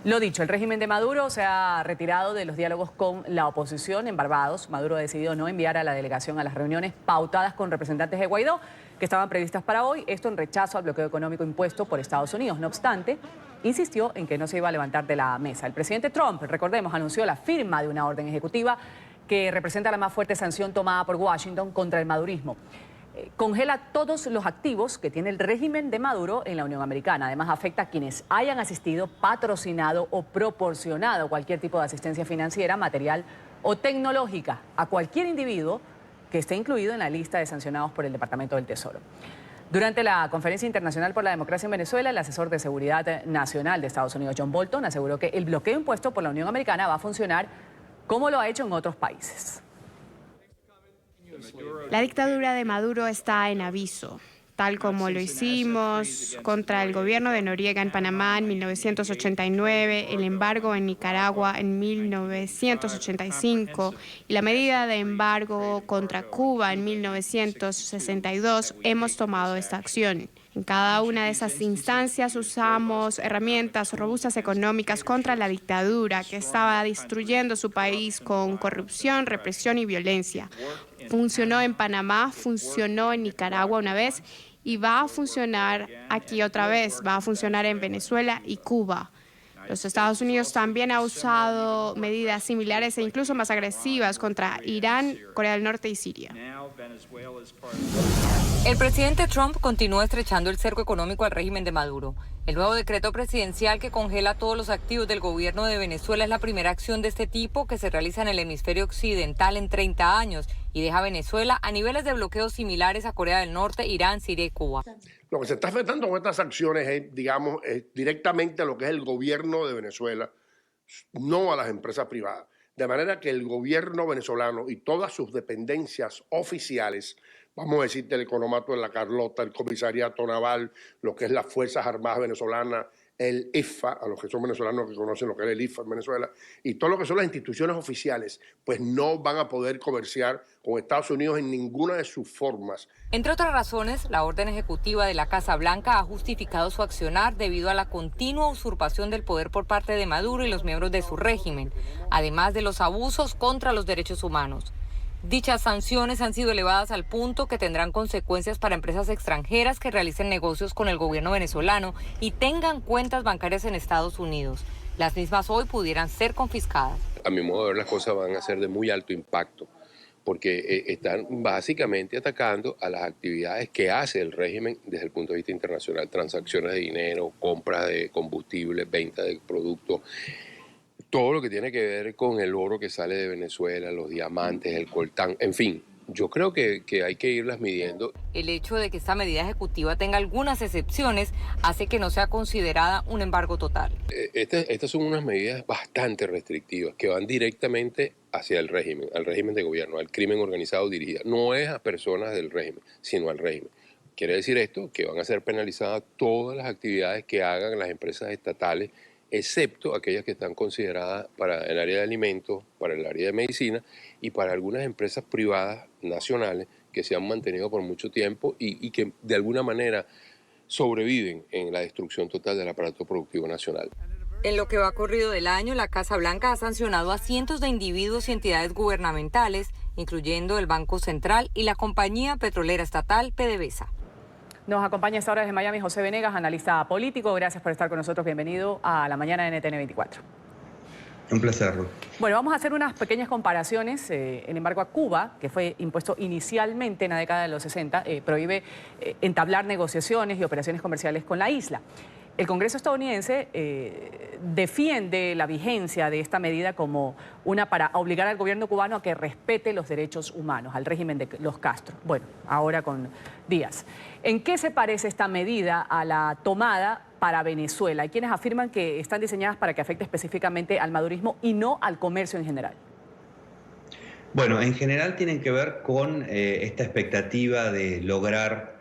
Lo dicho, el régimen de Maduro se ha retirado de los diálogos con la oposición en Barbados. Maduro ha decidido no enviar a la delegación a las reuniones pautadas con representantes de Guaidó, que estaban previstas para hoy, esto en rechazo al bloqueo económico impuesto por Estados Unidos. No obstante, insistió en que no se iba a levantar de la mesa. El presidente Trump, recordemos, anunció la firma de una orden ejecutiva que representa la más fuerte sanción tomada por Washington contra el madurismo. Congela todos los activos que tiene el régimen de Maduro en la Unión Americana. Además, afecta a quienes hayan asistido, patrocinado o proporcionado cualquier tipo de asistencia financiera, material o tecnológica a cualquier individuo que esté incluido en la lista de sancionados por el Departamento del Tesoro. Durante la Conferencia Internacional por la Democracia en Venezuela, el asesor de Seguridad Nacional de Estados Unidos, John Bolton, aseguró que el bloqueo impuesto por la Unión Americana va a funcionar como lo ha hecho en otros países. La dictadura de Maduro está en aviso, tal como lo hicimos contra el gobierno de Noriega en Panamá en 1989, el embargo en Nicaragua en 1985 y la medida de embargo contra Cuba en 1962. Hemos tomado esta acción. En cada una de esas instancias usamos herramientas robustas económicas contra la dictadura que estaba destruyendo su país con corrupción, represión y violencia. Funcionó en Panamá, funcionó en Nicaragua una vez y va a funcionar aquí otra vez, va a funcionar en Venezuela y Cuba. Los Estados Unidos también ha usado medidas similares e incluso más agresivas contra Irán, Corea del Norte y Siria. El presidente Trump continúa estrechando el cerco económico al régimen de Maduro. El nuevo decreto presidencial que congela todos los activos del gobierno de Venezuela es la primera acción de este tipo que se realiza en el hemisferio occidental en 30 años y deja a Venezuela a niveles de bloqueo similares a Corea del Norte, Irán, Siria y Cuba. Lo que se está afectando con estas acciones es, digamos, directamente a lo que es el gobierno de Venezuela, no a las empresas privadas. De manera que el gobierno venezolano y todas sus dependencias oficiales, vamos a decir, el Economato de la Carlota, el Comisariato Naval, lo que es las Fuerzas Armadas Venezolanas, el IFA, a los que son venezolanos que conocen lo que es el IFA en Venezuela, y todo lo que son las instituciones oficiales, pues no van a poder comerciar con Estados Unidos en ninguna de sus formas. Entre otras razones, la orden ejecutiva de la Casa Blanca ha justificado su accionar debido a la continua usurpación del poder por parte de Maduro y los miembros de su régimen, además de los abusos contra los derechos humanos. Dichas sanciones han sido elevadas al punto que tendrán consecuencias para empresas extranjeras que realicen negocios con el gobierno venezolano y tengan cuentas bancarias en Estados Unidos. Las mismas hoy pudieran ser confiscadas. A mi modo de ver, las cosas van a ser de muy alto impacto, porque están básicamente atacando a las actividades que hace el régimen desde el punto de vista internacional, transacciones de dinero, compras de combustible, venta de productos, todo lo que tiene que ver con el oro que sale de Venezuela, los diamantes, el coltán, en fin. Yo creo que hay que irlas midiendo. El hecho de que esta medida ejecutiva tenga algunas excepciones hace que no sea considerada un embargo total. Estas son unas medidas bastante restrictivas que van directamente hacia el régimen, al régimen de gobierno, al crimen organizado dirigida. No es a personas del régimen, sino al régimen. Quiere decir esto que van a ser penalizadas todas las actividades que hagan las empresas estatales, excepto aquellas que están consideradas para el área de alimentos, para el área de medicina y para algunas empresas privadas nacionales que se han mantenido por mucho tiempo y que de alguna manera sobreviven en la destrucción total del aparato productivo nacional. En lo que va corrido del año, la Casa Blanca ha sancionado a cientos de individuos y entidades gubernamentales, incluyendo el Banco Central y la compañía petrolera estatal PDVSA. Nos acompaña esta hora desde Miami José Venegas, analista político. Gracias por estar con nosotros. Bienvenido a la mañana de NTN 24. Un placer. Bueno, vamos a hacer unas pequeñas comparaciones. El embargo a Cuba, que fue impuesto inicialmente en la década de los 60, prohíbe entablar negociaciones y operaciones comerciales con la isla. El Congreso estadounidense defiende la vigencia de esta medida como una para obligar al gobierno cubano a que respete los derechos humanos, al régimen de los Castro. Bueno, ahora con Díaz. ¿En qué se parece esta medida a la tomada para Venezuela? Hay quienes afirman que están diseñadas para que afecte específicamente al madurismo y no al comercio en general. Bueno, en general tienen que ver con esta expectativa de lograr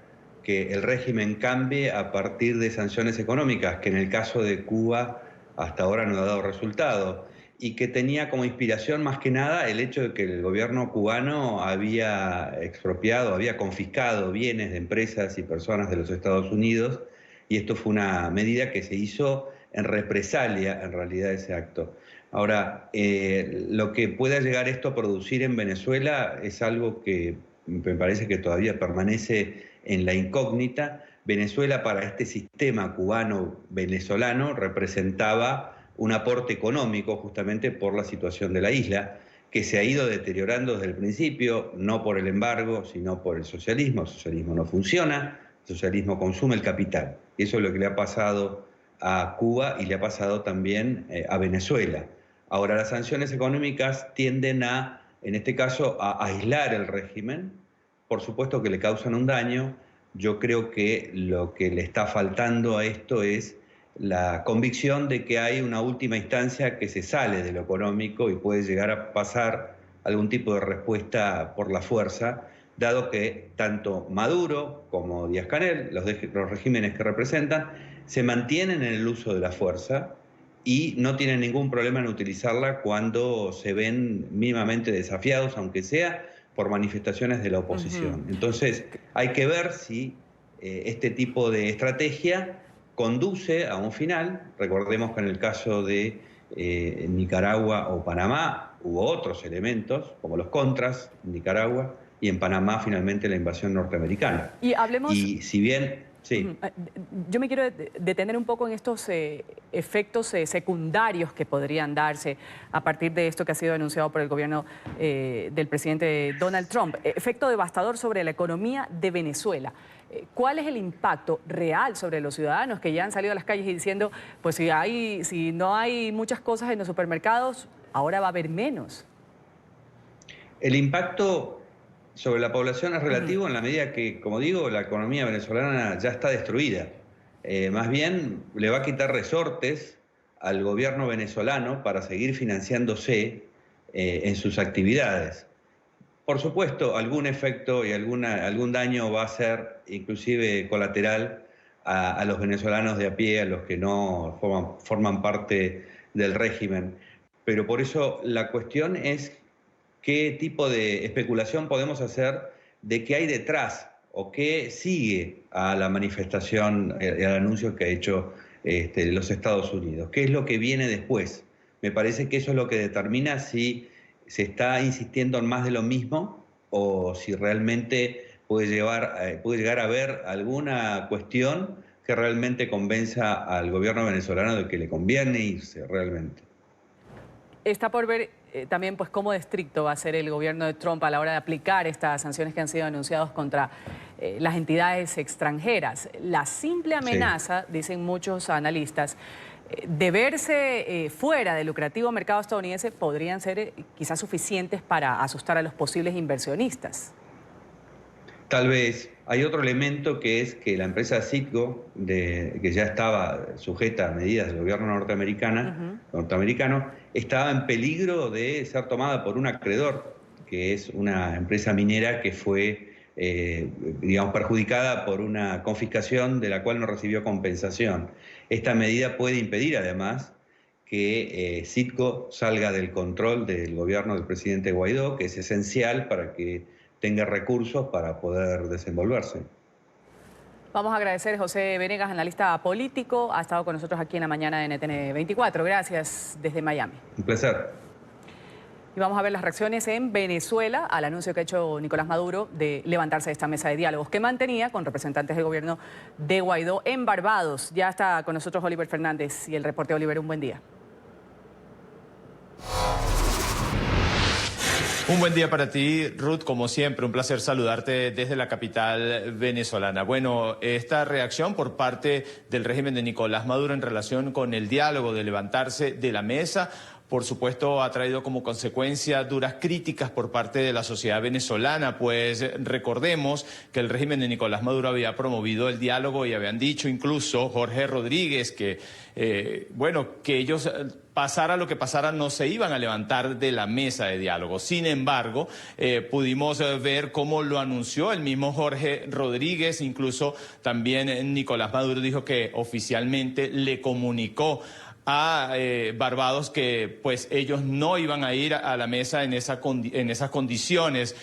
que el régimen cambie a partir de sanciones económicas, que en el caso de Cuba hasta ahora no ha dado resultado, y que tenía como inspiración más que nada el hecho de que el gobierno cubano había expropiado, había confiscado bienes de empresas y personas de los Estados Unidos, y esto fue una medida que se hizo en represalia en realidad ese acto. Ahora, lo que pueda llegar esto a producir en Venezuela es algo que me parece que todavía permanece en la incógnita. Venezuela, para este sistema cubano-venezolano, representaba un aporte económico justamente por la situación de la isla, que se ha ido deteriorando desde el principio, no por el embargo, sino por el socialismo. El socialismo no funciona, el socialismo consume el capital. Eso es lo que le ha pasado a Cuba y le ha pasado también a Venezuela. Ahora, las sanciones económicas tienden a, en este caso, a aislar el régimen. Por supuesto que le causan un daño. Yo creo que lo que le está faltando a esto es la convicción de que hay una última instancia que se sale de lo económico y puede llegar a pasar algún tipo de respuesta por la fuerza, dado que tanto Maduro como Díaz-Canel, los regímenes que representan, se mantienen en el uso de la fuerza y no tienen ningún problema en utilizarla cuando se ven mínimamente desafiados, aunque sea por manifestaciones de la oposición. Entonces, hay que ver si este tipo de estrategia conduce a un final. Recordemos que en el caso de Nicaragua o Panamá hubo otros elementos, como los contras en Nicaragua, y en Panamá finalmente la invasión norteamericana. Y hablemos... Y si bien... Sí. Yo me quiero detener un poco en estos efectos secundarios que podrían darse a partir de esto que ha sido anunciado por el gobierno del presidente Donald Trump. Efecto devastador sobre la economía de Venezuela. ¿Cuál es el impacto real sobre los ciudadanos que ya han salido a las calles y diciendo, pues si no hay muchas cosas en los supermercados, ahora va a haber menos? El impacto sobre la población es relativo en la medida que, como digo, la economía venezolana ya está destruida. Más bien le va a quitar resortes al gobierno venezolano para seguir financiándose en sus actividades. Por supuesto, algún efecto y algún daño va a ser inclusive colateral a los venezolanos de a pie, a los que no forman parte del régimen. Pero por eso la cuestión es qué tipo de especulación podemos hacer de qué hay detrás o qué sigue a la manifestación, al anuncio que ha hecho los Estados Unidos. ¿Qué es lo que viene después? Me parece que eso es lo que determina si se está insistiendo en más de lo mismo o si realmente puede llegar a haber alguna cuestión que realmente convenza al gobierno venezolano de que le conviene irse realmente. Está por ver también pues cómo de estricto va a ser el gobierno de Trump a la hora de aplicar estas sanciones que han sido anunciadas contra las entidades extranjeras. La simple amenaza, dicen muchos analistas, de verse fuera del lucrativo mercado estadounidense podrían ser quizás suficientes para asustar a los posibles inversionistas. Tal vez. Hay otro elemento que es que la empresa Citgo, que ya estaba sujeta a medidas del gobierno norteamericano, estaba en peligro de ser tomada por un acreedor, que es una empresa minera que fue, perjudicada por una confiscación de la cual no recibió compensación. Esta medida puede impedir, además, que Citgo salga del control del gobierno del presidente Guaidó, que es esencial para que tenga recursos para poder desenvolverse. Vamos a agradecer a José Venegas, analista político, ha estado con nosotros aquí en la mañana de NTN 24. Gracias desde Miami. Un placer. Y vamos a ver las reacciones en Venezuela al anuncio que ha hecho Nicolás Maduro de levantarse de esta mesa de diálogos que mantenía con representantes del gobierno de Guaidó en Barbados. Ya está con nosotros Oliver Fernández y el reporte. Oliver, un buen día. Un buen día para ti, Ruth, como siempre, un placer saludarte desde la capital venezolana. Bueno, esta reacción por parte del régimen de Nicolás Maduro en relación con el diálogo de levantarse de la mesa, por supuesto, ha traído como consecuencia duras críticas por parte de la sociedad venezolana, pues recordemos que el régimen de Nicolás Maduro había promovido el diálogo y habían dicho incluso Jorge Rodríguez que, que ellos, pasara lo que pasara, no se iban a levantar de la mesa de diálogo. Sin embargo, pudimos ver cómo lo anunció el mismo Jorge Rodríguez, incluso también Nicolás Maduro dijo que oficialmente le comunicó a Barbados que pues ellos no iban a ir a la mesa en esas condiciones,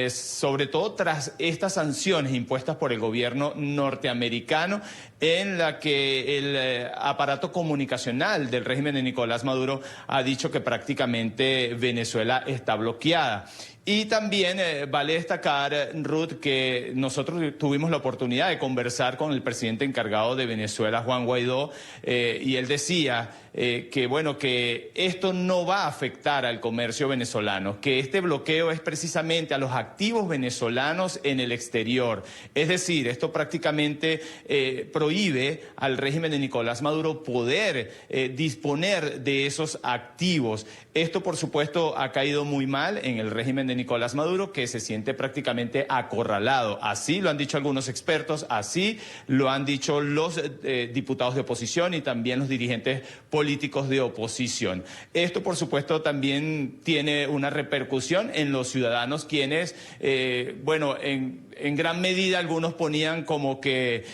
sobre todo tras estas sanciones impuestas por el gobierno norteamericano, en la que el aparato comunicacional del régimen de Nicolás Maduro ha dicho que prácticamente Venezuela está bloqueada. Y también vale destacar, Ruth, que nosotros tuvimos la oportunidad de conversar con el presidente encargado de Venezuela, Juan Guaidó, y él decía que esto no va a afectar al comercio venezolano, que este bloqueo es precisamente a los activos venezolanos en el exterior. Es decir, esto prácticamente prohíbe al régimen de Nicolás Maduro poder disponer de esos activos. Esto, por supuesto, ha caído muy mal en el régimen de Nicolás Maduro, que se siente prácticamente acorralado. Así lo han dicho algunos expertos, así lo han dicho los diputados de oposición y también los dirigentes políticos de oposición. Esto, por supuesto, también tiene una repercusión en los ciudadanos, quienes, en gran medida algunos ponían como que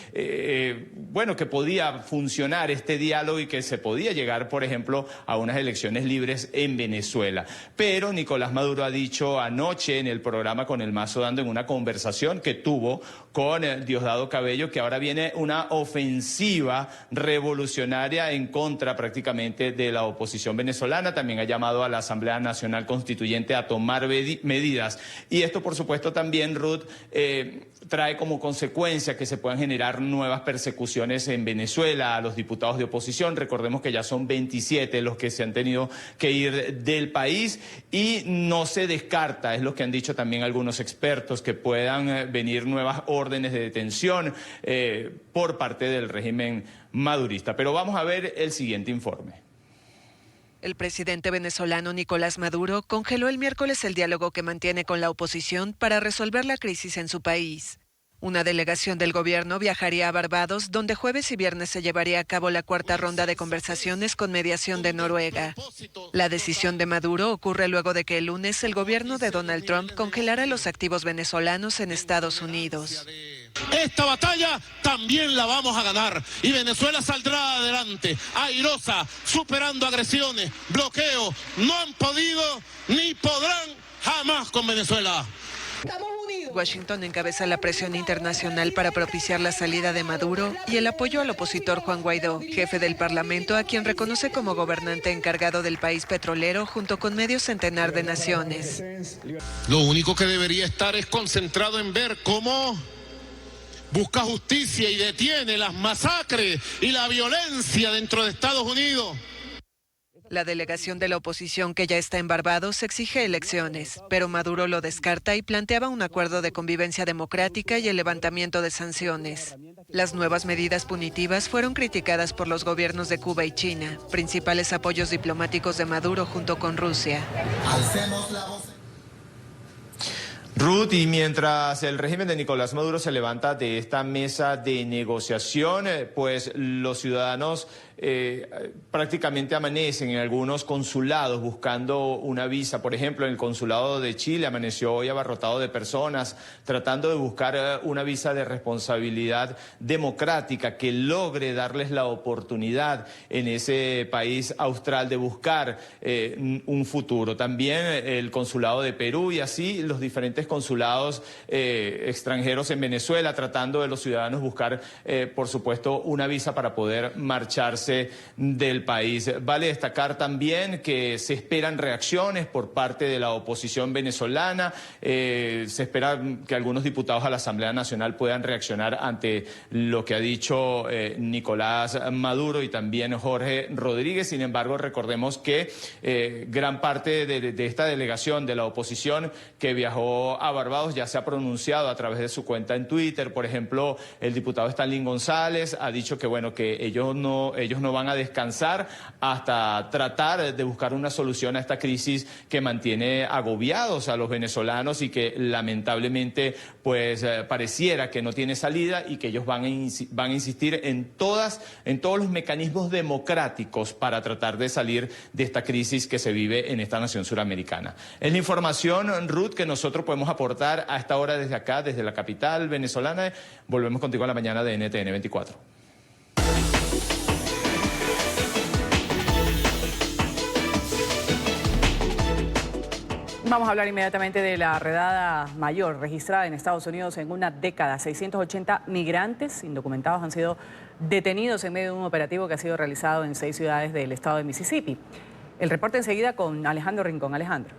podía funcionar este diálogo y que se podía llegar, por ejemplo, a unas elecciones libres en Venezuela. Pero Nicolás Maduro ha dicho anoche en el programa Con el Mazo Dando, en una conversación que tuvo con Diosdado Cabello, que ahora viene una ofensiva revolucionaria en contra prácticamente de la oposición venezolana. También ha llamado a la Asamblea Nacional Constituyente a tomar medidas. Y esto, por supuesto, también, Ruth, trae como consecuencia que se puedan generar nuevas persecuciones en Venezuela a los diputados de oposición. Recordemos que ya son 27 los que se han tenido que ir del país y no se descarta, es lo que han dicho también algunos expertos, que puedan venir nuevas órdenes de detención por parte del régimen madurista. Pero vamos a ver el siguiente informe. El presidente venezolano Nicolás Maduro congeló el miércoles el diálogo que mantiene con la oposición para resolver la crisis en su país. Una delegación del gobierno viajaría a Barbados, donde jueves y viernes se llevaría a cabo la cuarta ronda de conversaciones con mediación de Noruega. La decisión de Maduro ocurre luego de que el lunes el gobierno de Donald Trump congelara los activos venezolanos en Estados Unidos. Esta batalla también la vamos a ganar y Venezuela saldrá adelante, airosa, superando agresiones, bloqueos. No han podido ni podrán jamás con Venezuela. Washington encabeza la presión internacional para propiciar la salida de Maduro y el apoyo al opositor Juan Guaidó, jefe del Parlamento, a quien reconoce como gobernante encargado del país petrolero junto con medio centenar de naciones. Lo único que debería estar es concentrado en ver cómo busca justicia y detiene las masacres y la violencia dentro de Estados Unidos. La delegación de la oposición, que ya está en Barbados, exige elecciones, pero Maduro lo descarta y planteaba un acuerdo de convivencia democrática y el levantamiento de sanciones. Las nuevas medidas punitivas fueron criticadas por los gobiernos de Cuba y China, principales apoyos diplomáticos de Maduro junto con Rusia. Ruth, y mientras el régimen de Nicolás Maduro se levanta de esta mesa de negociación, pues los ciudadanos prácticamente amanecen en algunos consulados buscando una visa. Por ejemplo, en el consulado de Chile amaneció hoy abarrotado de personas tratando de buscar una visa de responsabilidad democrática que logre darles la oportunidad en ese país austral de buscar un futuro. También el consulado de Perú y así los diferentes consulados extranjeros en Venezuela tratando de los ciudadanos buscar, por supuesto, una visa para poder marcharse del país. Vale destacar también que se esperan reacciones por parte de la oposición venezolana. Se espera que algunos diputados a la Asamblea Nacional puedan reaccionar ante lo que ha dicho Nicolás Maduro y también Jorge Rodríguez. Sin embargo, recordemos que gran parte de esta delegación de la oposición que viajó a Barbados ya se ha pronunciado a través de su cuenta en Twitter. Por ejemplo, el diputado Stanley González ha dicho que ellos no van a descansar hasta tratar de buscar una solución a esta crisis que mantiene agobiados a los venezolanos y que lamentablemente pues pareciera que no tiene salida, y que ellos van a insistir en todos los mecanismos democráticos para tratar de salir de esta crisis que se vive en esta nación suramericana. Es la información, Ruth, que nosotros podemos aportar a esta hora desde acá, desde la capital venezolana. Volvemos contigo a la mañana de NTN 24. Vamos a hablar inmediatamente de la redada mayor registrada en Estados Unidos en una década. 680 migrantes indocumentados han sido detenidos en medio de un operativo que ha sido realizado en 6 ciudades del estado de Mississippi. El reporte enseguida con Alejandro Rincón. Alejandro.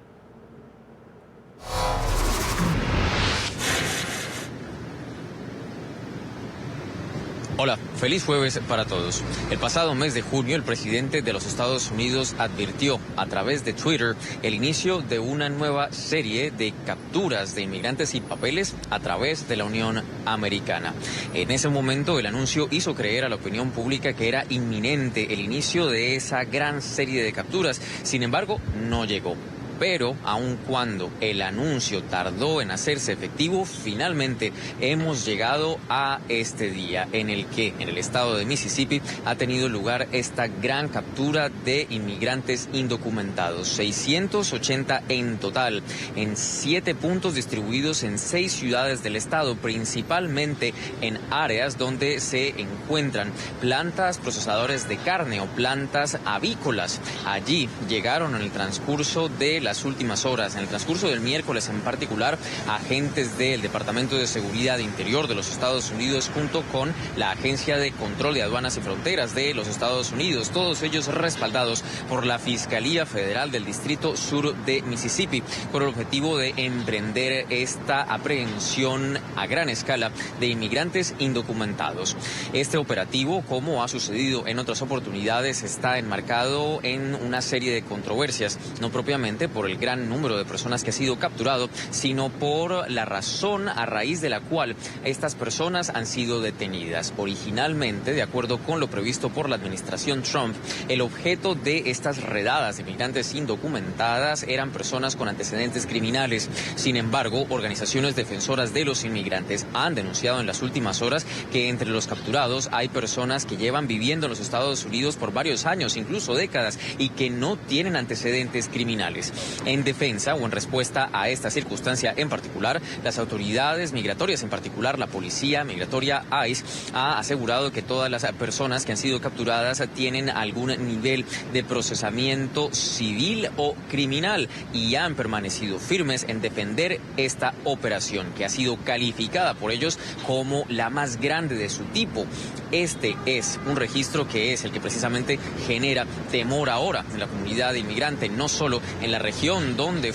Hola, feliz jueves para todos. El pasado mes de junio, el presidente de los Estados Unidos advirtió a través de Twitter el inicio de una nueva serie de capturas de inmigrantes sin papeles a través de la Unión Americana. En ese momento, el anuncio hizo creer a la opinión pública que era inminente el inicio de esa gran serie de capturas. Sin embargo, no llegó. Pero, aun cuando el anuncio tardó en hacerse efectivo, finalmente hemos llegado a este día en el que en el estado de Mississippi ha tenido lugar esta gran captura de inmigrantes indocumentados. 680 en total, en 7 puntos distribuidos en 6 ciudades del estado, principalmente en áreas donde se encuentran plantas procesadores de carne o plantas avícolas. Allí llegaron en el transcurso de las últimas horas, en el transcurso del miércoles en particular, agentes del Departamento de Seguridad Interior de los Estados Unidos junto con la Agencia de Control de Aduanas y Fronteras de los Estados Unidos, todos ellos respaldados por la Fiscalía Federal del Distrito Sur de Mississippi, con el objetivo de emprender esta aprehensión a gran escala de inmigrantes indocumentados. Este operativo, como ha sucedido en otras oportunidades, está enmarcado en una serie de controversias, no propiamente por el gran número de personas que ha sido capturado, sino por la razón a raíz de la cual estas personas han sido detenidas. Originalmente, de acuerdo con lo previsto por la administración Trump, el objeto de estas redadas de migrantes indocumentadas eran personas con antecedentes criminales. Sin embargo, organizaciones defensoras de los inmigrantes han denunciado en las últimas horas que entre los capturados hay personas que llevan viviendo en los Estados Unidos por varios años, incluso décadas, y que no tienen antecedentes criminales. En defensa o en respuesta a esta circunstancia en particular, las autoridades migratorias, en particular la policía migratoria ICE, ha asegurado que todas las personas que han sido capturadas tienen algún nivel de procesamiento civil o criminal y han permanecido firmes en defender esta operación, que ha sido calificada por ellos como la más grande de su tipo. Este es un registro que es el que precisamente genera temor ahora en la comunidad inmigrante, no solo en la región donde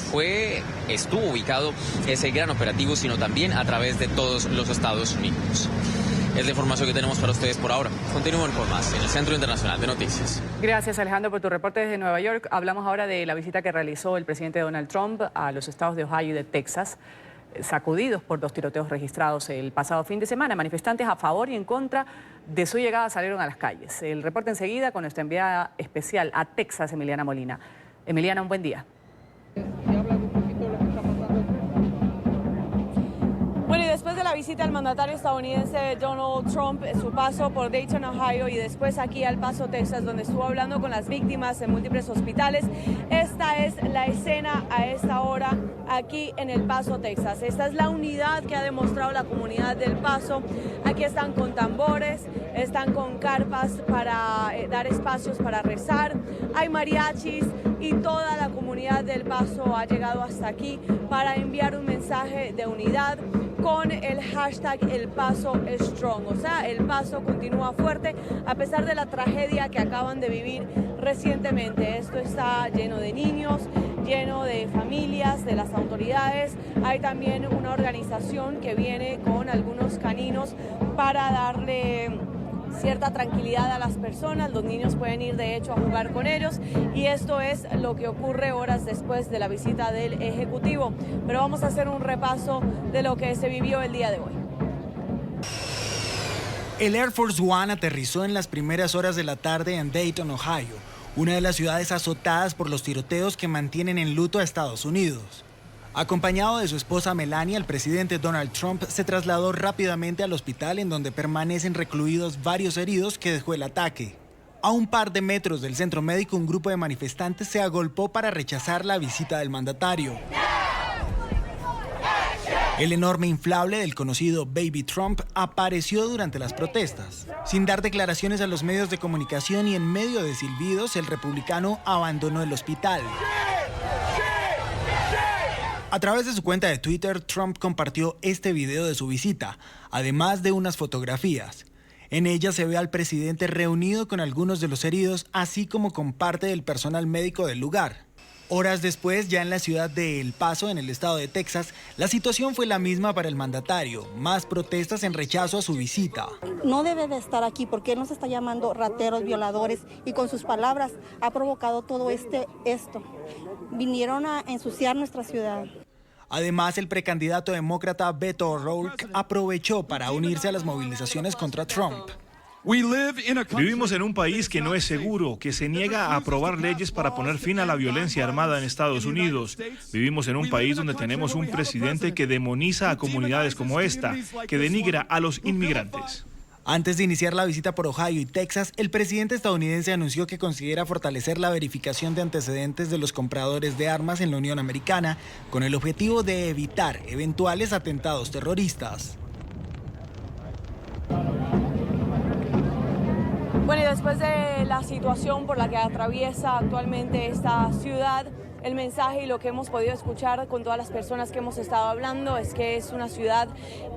estuvo ubicado ese gran operativo, sino también a través de todos los Estados Unidos. Es la información que tenemos para ustedes por ahora. Continúen por más en el Centro Internacional de Noticias. Gracias, Alejandro, por tu reporte desde Nueva York. Hablamos ahora de la visita que realizó el presidente Donald Trump a los estados de Ohio y de Texas, sacudidos por 2 tiroteos registrados el pasado fin de semana. Manifestantes a favor y en contra de su llegada salieron a las calles. El reporte enseguida con nuestra enviada especial a Texas, Emiliana Molina. Emiliana, un buen día. Bueno, y después de la visita del mandatario estadounidense Donald Trump, su paso por Dayton, Ohio, y después aquí al Paso, Texas, donde estuvo hablando con las víctimas en múltiples hospitales, esta es la escena a esta hora aquí en El Paso, Texas. Esta es la unidad que ha demostrado la comunidad del Paso. Aquí están con tambores, están con carpas para dar espacios para rezar, hay mariachis y toda la comunidad del Paso ha llegado hasta aquí para enviar un mensaje de unidad con el hashtag El Paso Strong. O sea, El Paso continúa fuerte a pesar de la tragedia que acaban de vivir recientemente. Esto está lleno de niños, lleno de familias, de las autoridades. Hay también una organización que viene con algunos caninos para darle cierta tranquilidad a las personas. Los niños pueden ir de hecho a jugar con ellos y esto es lo que ocurre horas después de la visita del Ejecutivo. Pero vamos a hacer un repaso de lo que se vivió el día de hoy. El Air Force One aterrizó en las primeras horas de la tarde en Dayton, Ohio, una de las ciudades azotadas por los tiroteos que mantienen en luto a Estados Unidos. Acompañado de su esposa Melania, el presidente Donald Trump se trasladó rápidamente al hospital en donde permanecen recluidos varios heridos que dejó el ataque. A un par de metros del centro médico, un grupo de manifestantes se agolpó para rechazar la visita del mandatario. El enorme inflable del conocido Baby Trump apareció durante las protestas. Sin dar declaraciones a los medios de comunicación y en medio de silbidos, el republicano abandonó el hospital. A través de su cuenta de Twitter, Trump compartió este video de su visita, además de unas fotografías. En ella se ve al presidente reunido con algunos de los heridos, así como con parte del personal médico del lugar. Horas después, ya en la ciudad de El Paso, en el estado de Texas, la situación fue la misma para el mandatario. Más protestas en rechazo a su visita. No debe de estar aquí porque él nos está llamando rateros, violadores, y con sus palabras ha provocado todo esto. Vinieron a ensuciar nuestra ciudad. Además, el precandidato demócrata Beto O'Rourke aprovechó para unirse a las movilizaciones contra Trump. Vivimos en un país que no es seguro, que se niega a aprobar leyes para poner fin a la violencia armada en Estados Unidos. Vivimos en un país donde tenemos un presidente que demoniza a comunidades como esta, que denigra a los inmigrantes. Antes de iniciar la visita por Ohio y Texas, el presidente estadounidense anunció que considera fortalecer la verificación de antecedentes de los compradores de armas en la Unión Americana, con el objetivo de evitar eventuales atentados terroristas. Bueno, y después de la situación por la que atraviesa actualmente esta ciudad, el mensaje y lo que hemos podido escuchar con todas las personas que hemos estado hablando es que es una ciudad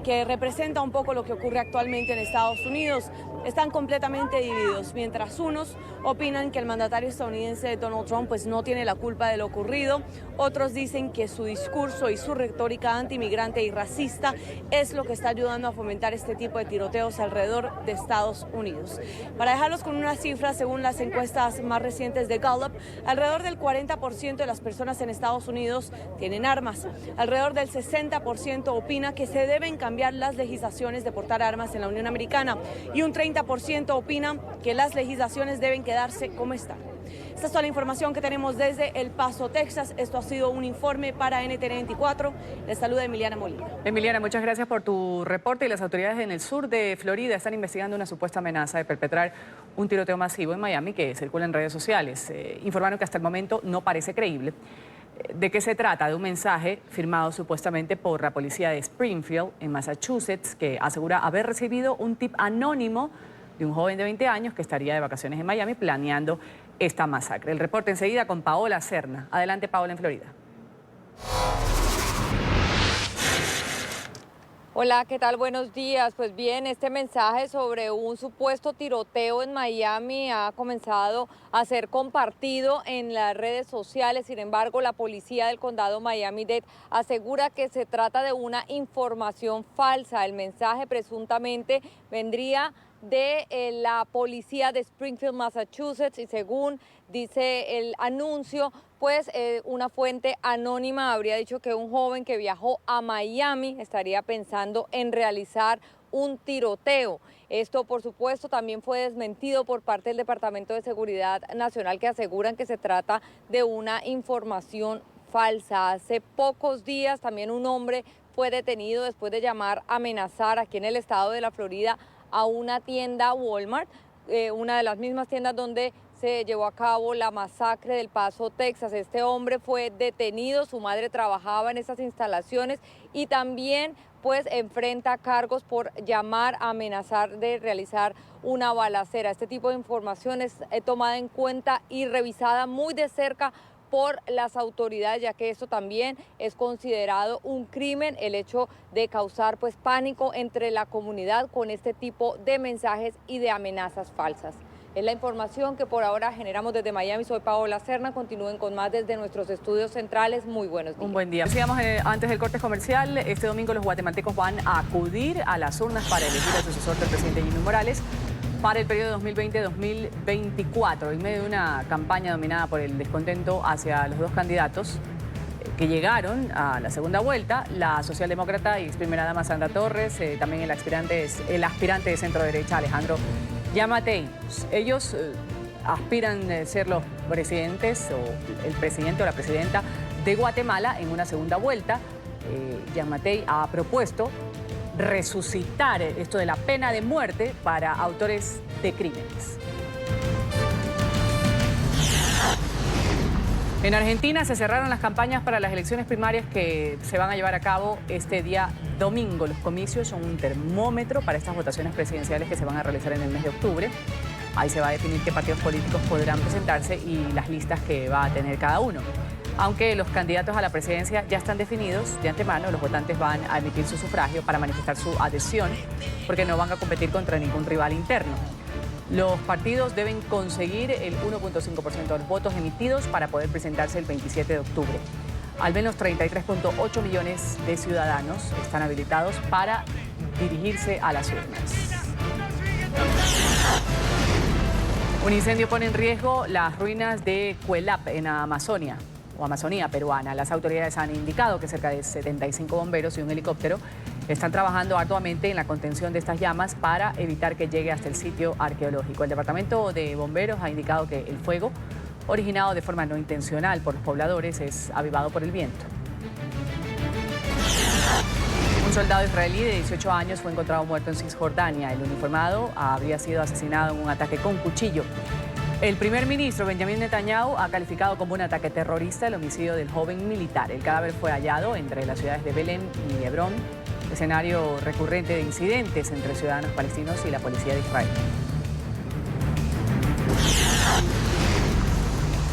que representa un poco lo que ocurre actualmente en Estados Unidos. Están completamente divididos, mientras unos opinan que el mandatario estadounidense Donald Trump pues no tiene la culpa de lo ocurrido, otros dicen que su discurso y su retórica antimigrante y racista es lo que está ayudando a fomentar este tipo de tiroteos alrededor de Estados Unidos. Para dejarlos con una cifra, según las encuestas más recientes de Gallup, alrededor del 40% de las personas en Estados Unidos tienen armas. Alrededor del 60% opina que se deben cambiar las legislaciones de portar armas en la Unión Americana y un 30% opina que las legislaciones deben quedarse como están. Esta es toda la información que tenemos desde El Paso, Texas. Esto ha sido un informe para NTN 24. Les saluda Emiliana Molina. Emiliana, muchas gracias por tu reporte. Y las autoridades en el sur de Florida están investigando una supuesta amenaza de perpetrar un tiroteo masivo en Miami que circula en redes sociales. Informaron que hasta el momento no parece creíble. ¿De qué se trata? De un mensaje firmado supuestamente por la policía de Springfield, en Massachusetts, que asegura haber recibido un tip anónimo de un joven de 20 años que estaría de vacaciones en Miami planeando esta masacre. El reporte enseguida con Paola Serna. Adelante, Paola, en Florida. Hola, ¿qué tal? Buenos días. Pues bien, este mensaje sobre un supuesto tiroteo en Miami ha comenzado a ser compartido en las redes sociales. Sin embargo, la policía del condado Miami-Dade asegura que se trata de una información falsa. El mensaje presuntamente vendría de la policía de Springfield, Massachusetts, y según dice el anuncio, pues una fuente anónima habría dicho que un joven que viajó a Miami estaría pensando en realizar un tiroteo. Esto, por supuesto, también fue desmentido por parte del Departamento de Seguridad Nacional, que aseguran que se trata de una información falsa. Hace pocos días también un hombre fue detenido después de llamar a amenazar aquí en el estado de la Florida a una tienda Walmart, una de las mismas tiendas donde se llevó a cabo la masacre del Paso, Texas. Este hombre fue detenido, su madre trabajaba en esas instalaciones y también pues enfrenta cargos por llamar a amenazar de realizar una balacera. Este tipo de información es tomada en cuenta y revisada muy de cerca por las autoridades, ya que esto también es considerado un crimen, el hecho de causar pues pánico entre la comunidad con este tipo de mensajes y de amenazas falsas. Es la información que por ahora generamos desde Miami. Soy Paola Serna. Continúen con más desde nuestros estudios centrales. Muy buenos días. Un buen día. Sigamos antes del corte comercial. Este domingo los guatemaltecos van a acudir a las urnas para elegir al sucesor del presidente Jimmy Morales para el periodo 2020-2024, en medio de una campaña dominada por el descontento hacia los dos candidatos que llegaron a la segunda vuelta, la socialdemócrata y ex primera dama Sandra Torres, también el aspirante de centro derecha Alejandro Yamatei. Ellos aspiran a ser los presidentes o el presidente o la presidenta de Guatemala en una segunda vuelta. Yamatei ha propuesto resucitar esto de la pena de muerte para autores de crímenes. En Argentina se cerraron las campañas para las elecciones primarias que se van a llevar a cabo este día domingo. Los comicios son un termómetro para estas votaciones presidenciales que se van a realizar en el mes de octubre. Ahí se va a definir qué partidos políticos podrán presentarse y las listas que va a tener cada uno. Aunque los candidatos a la presidencia ya están definidos de antemano, los votantes van a emitir su sufragio para manifestar su adhesión, porque no van a competir contra ningún rival interno. Los partidos deben conseguir el 1.5% de los votos emitidos para poder presentarse el 27 de octubre. Al menos 33.8 millones de ciudadanos están habilitados para dirigirse a las urnas. Un incendio pone en riesgo las ruinas de Cuelap en Amazonía peruana. Las autoridades han indicado que cerca de 75 bomberos y un helicóptero están trabajando arduamente en la contención de estas llamas para evitar que llegue hasta el sitio arqueológico. El Departamento de Bomberos ha indicado que el fuego, originado de forma no intencional por los pobladores, es avivado por el viento. Un soldado israelí de 18 años fue encontrado muerto en Cisjordania. El uniformado habría sido asesinado en un ataque con cuchillo. El primer ministro Benjamin Netanyahu ha calificado como un ataque terrorista el homicidio del joven militar. El cadáver fue hallado entre las ciudades de Belén y Hebrón, escenario recurrente de incidentes entre ciudadanos palestinos y la policía de Israel.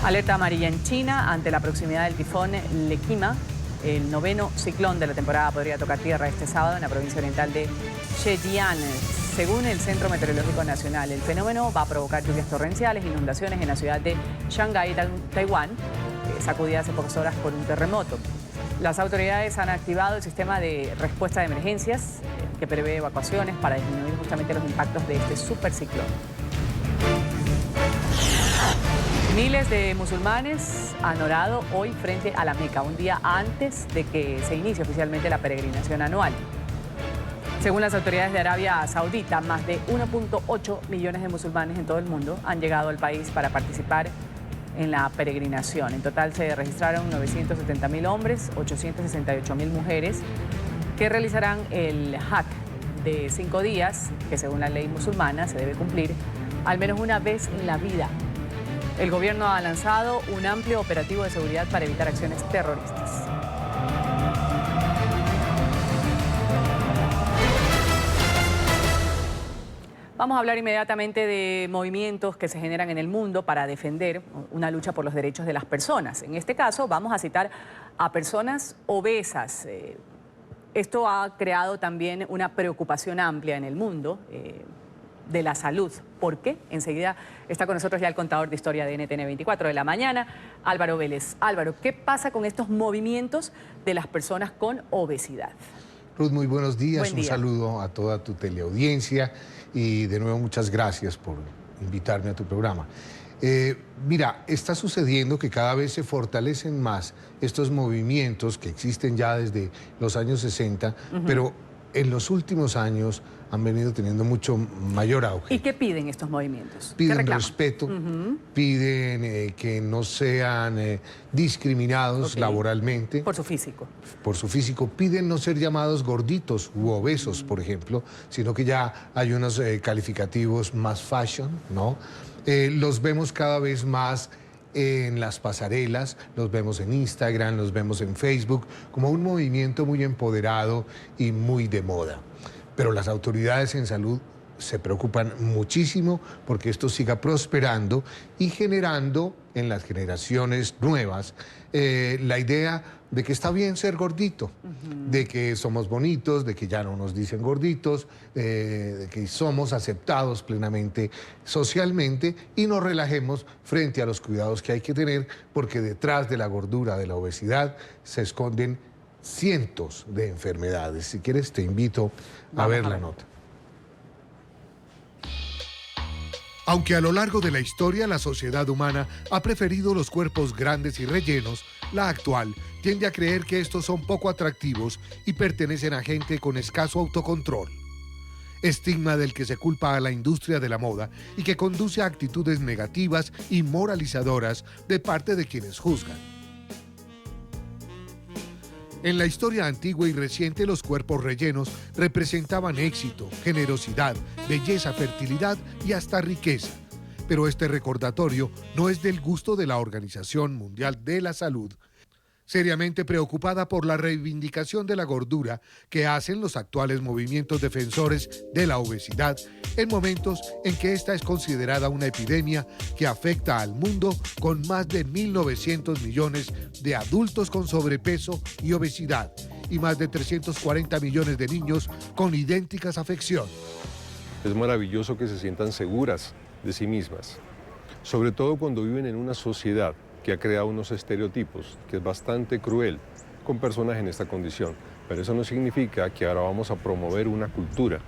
Alerta amarilla en China ante la proximidad del tifón Lequima. El noveno ciclón de la temporada podría tocar tierra este sábado en la provincia oriental de Zhejiang. Según el Centro Meteorológico Nacional, el fenómeno va a provocar lluvias torrenciales, inundaciones en la ciudad de Shanghái, Taiwán, sacudida hace pocas horas por un terremoto. Las autoridades han activado el sistema de respuesta de emergencias que prevé evacuaciones para disminuir justamente los impactos de este superciclón. Miles de musulmanes han orado hoy frente a la Meca, un día antes de que se inicie oficialmente la peregrinación anual. Según las autoridades de Arabia Saudita, más de 1.8 millones de musulmanes en todo el mundo han llegado al país para participar en la peregrinación. En total se registraron 970.000 hombres, 868.000 mujeres que realizarán el Hajj de 5 días, que según la ley musulmana se debe cumplir al menos una vez en la vida. El gobierno ha lanzado un amplio operativo de seguridad para evitar acciones terroristas. Vamos a hablar inmediatamente de movimientos que se generan en el mundo para defender una lucha por los derechos de las personas. En este caso vamos a citar a personas obesas. Esto ha creado también una preocupación amplia en el mundo de la salud. ¿Por qué? Enseguida está con nosotros ya el contador de historia de NTN 24 de la mañana, Álvaro Vélez. Álvaro, ¿qué pasa con estos movimientos de las personas con obesidad? Ruth, muy buenos días. Buen día. Un saludo a toda tu teleaudiencia y de nuevo muchas gracias por invitarme a tu programa. Mira, está sucediendo que cada vez se fortalecen más estos movimientos que existen ya desde los años 60, pero en los últimos años han venido teniendo mucho mayor auge. ¿Y qué piden estos movimientos? Piden respeto, piden que no sean discriminados laboralmente. Por su físico. Por su físico. Piden no ser llamados gorditos u obesos, por ejemplo, sino que ya hay unos calificativos más fashion, ¿no? Los vemos cada vez más en las pasarelas, los vemos en Instagram, los vemos en Facebook, como un movimiento muy empoderado y muy de moda. Pero las autoridades en salud se preocupan muchísimo porque esto siga prosperando y generando en las generaciones nuevas la idea de que está bien ser gordito, de que somos bonitos, de que ya no nos dicen gorditos, de que somos aceptados plenamente socialmente y nos relajemos frente a los cuidados que hay que tener, porque detrás de la gordura, de la obesidad, se esconden cientos de enfermedades. Si quieres, te invito a ver la nota. Aunque a lo largo de la historia la sociedad humana ha preferido los cuerpos grandes y rellenos, la actual tiende a creer que estos son poco atractivos y pertenecen a gente con escaso autocontrol. Estigma del que se culpa a la industria de la moda y que conduce a actitudes negativas y moralizadoras de parte de quienes juzgan. En la historia antigua y reciente, los cuerpos rellenos representaban éxito, generosidad, belleza, fertilidad y hasta riqueza. Pero este recordatorio no es del gusto de la Organización Mundial de la Salud, seriamente preocupada por la reivindicación de la gordura que hacen los actuales movimientos defensores de la obesidad en momentos en que esta es considerada una epidemia que afecta al mundo con más de 1.900 millones de adultos con sobrepeso y obesidad y más de 340 millones de niños con idénticas afecciones. Es maravilloso que se sientan seguras de sí mismas, sobre todo cuando viven en una sociedad que ha creado unos estereotipos, que es bastante cruel con personas en esta condición. Pero eso no significa que ahora vamos a promover una cultura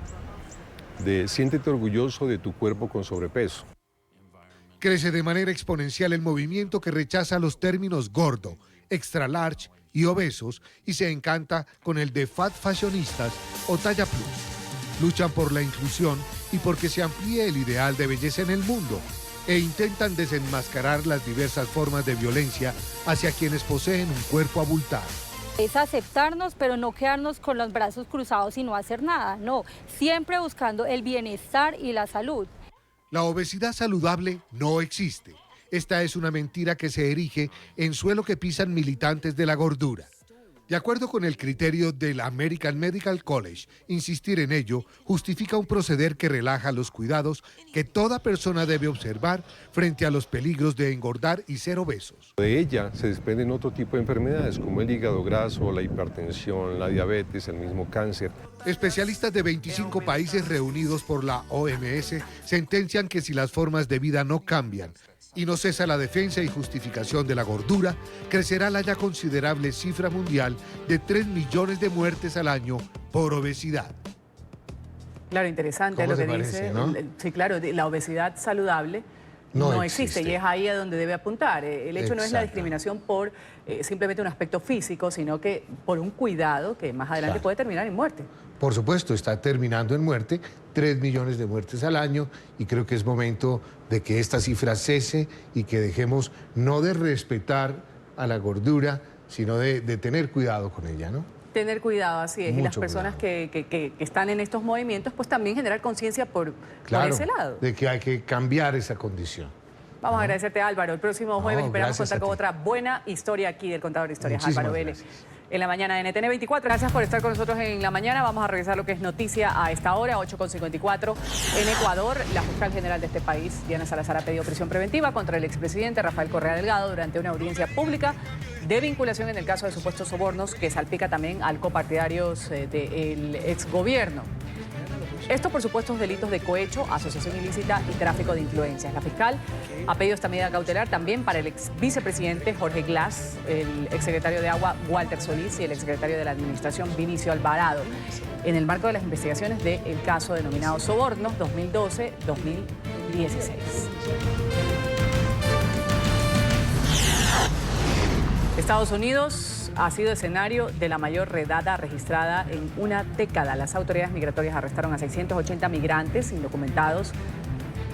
de siéntete orgulloso de tu cuerpo con sobrepeso. Crece de manera exponencial el movimiento que rechaza los términos gordo, extra large y obesos y se encanta con el de fat fashionistas o talla plus. Luchan por la inclusión y porque se amplíe el ideal de belleza en el mundo e intentan desenmascarar las diversas formas de violencia hacia quienes poseen un cuerpo abultado. Es aceptarnos, pero no quedarnos con los brazos cruzados y no hacer nada, no, siempre buscando el bienestar y la salud. La obesidad saludable no existe. Esta es una mentira que se erige en suelo que pisan militantes de la gordura. De acuerdo con el criterio del American Medical College, insistir en ello justifica un proceder que relaja los cuidados que toda persona debe observar frente a los peligros de engordar y ser obesos. De ella se desprenden otro tipo de enfermedades como el hígado graso, la hipertensión, la diabetes, el mismo cáncer. Especialistas de 25 países reunidos por la OMS sentencian que si las formas de vida no cambian y no cesa la defensa y justificación de la gordura, crecerá la ya considerable cifra mundial de 3 millones de muertes al año por obesidad. Claro, interesante lo que dice. ¿No? Sí, claro, la obesidad saludable no existe y es ahí a donde debe apuntar. El hecho no es la discriminación por simplemente un aspecto físico, sino que por un cuidado que más adelante puede terminar en muerte. Por supuesto, está terminando en muerte, 3 millones de muertes al año y creo que es momento de que esta cifra cese y que dejemos no de respetar a la gordura, sino de tener cuidado con ella, ¿no? Tener cuidado, así es. Y las personas que están en estos movimientos, pues también generar conciencia por ese lado. De que hay que cambiar esa condición. Vamos a agradecerte, Álvaro. El próximo jueves esperamos contar con otra buena historia aquí del Contador de Historias. Muchísimas Álvaro Vélez. gracias. En la mañana de NTN 24. Gracias por estar con nosotros en la mañana. Vamos a revisar lo que es noticia a esta hora, 8:54. En Ecuador, la fiscal general de este país, Diana Salazar, ha pedido prisión preventiva contra el expresidente Rafael Correa Delgado durante una audiencia pública de vinculación en el caso de supuestos sobornos que salpica también al copartidarios del exgobierno. Esto por supuestos delitos de cohecho, asociación ilícita y tráfico de influencias. La fiscal ha pedido esta medida cautelar también para el ex vicepresidente Jorge Glass, el exsecretario de Agua Walter Solís y el exsecretario de la Administración Vinicio Alvarado, en el marco de las investigaciones del caso denominado Sobornos 2012-2016. Estados Unidos ha sido escenario de la mayor redada registrada en una década. Las autoridades migratorias arrestaron a 680 migrantes indocumentados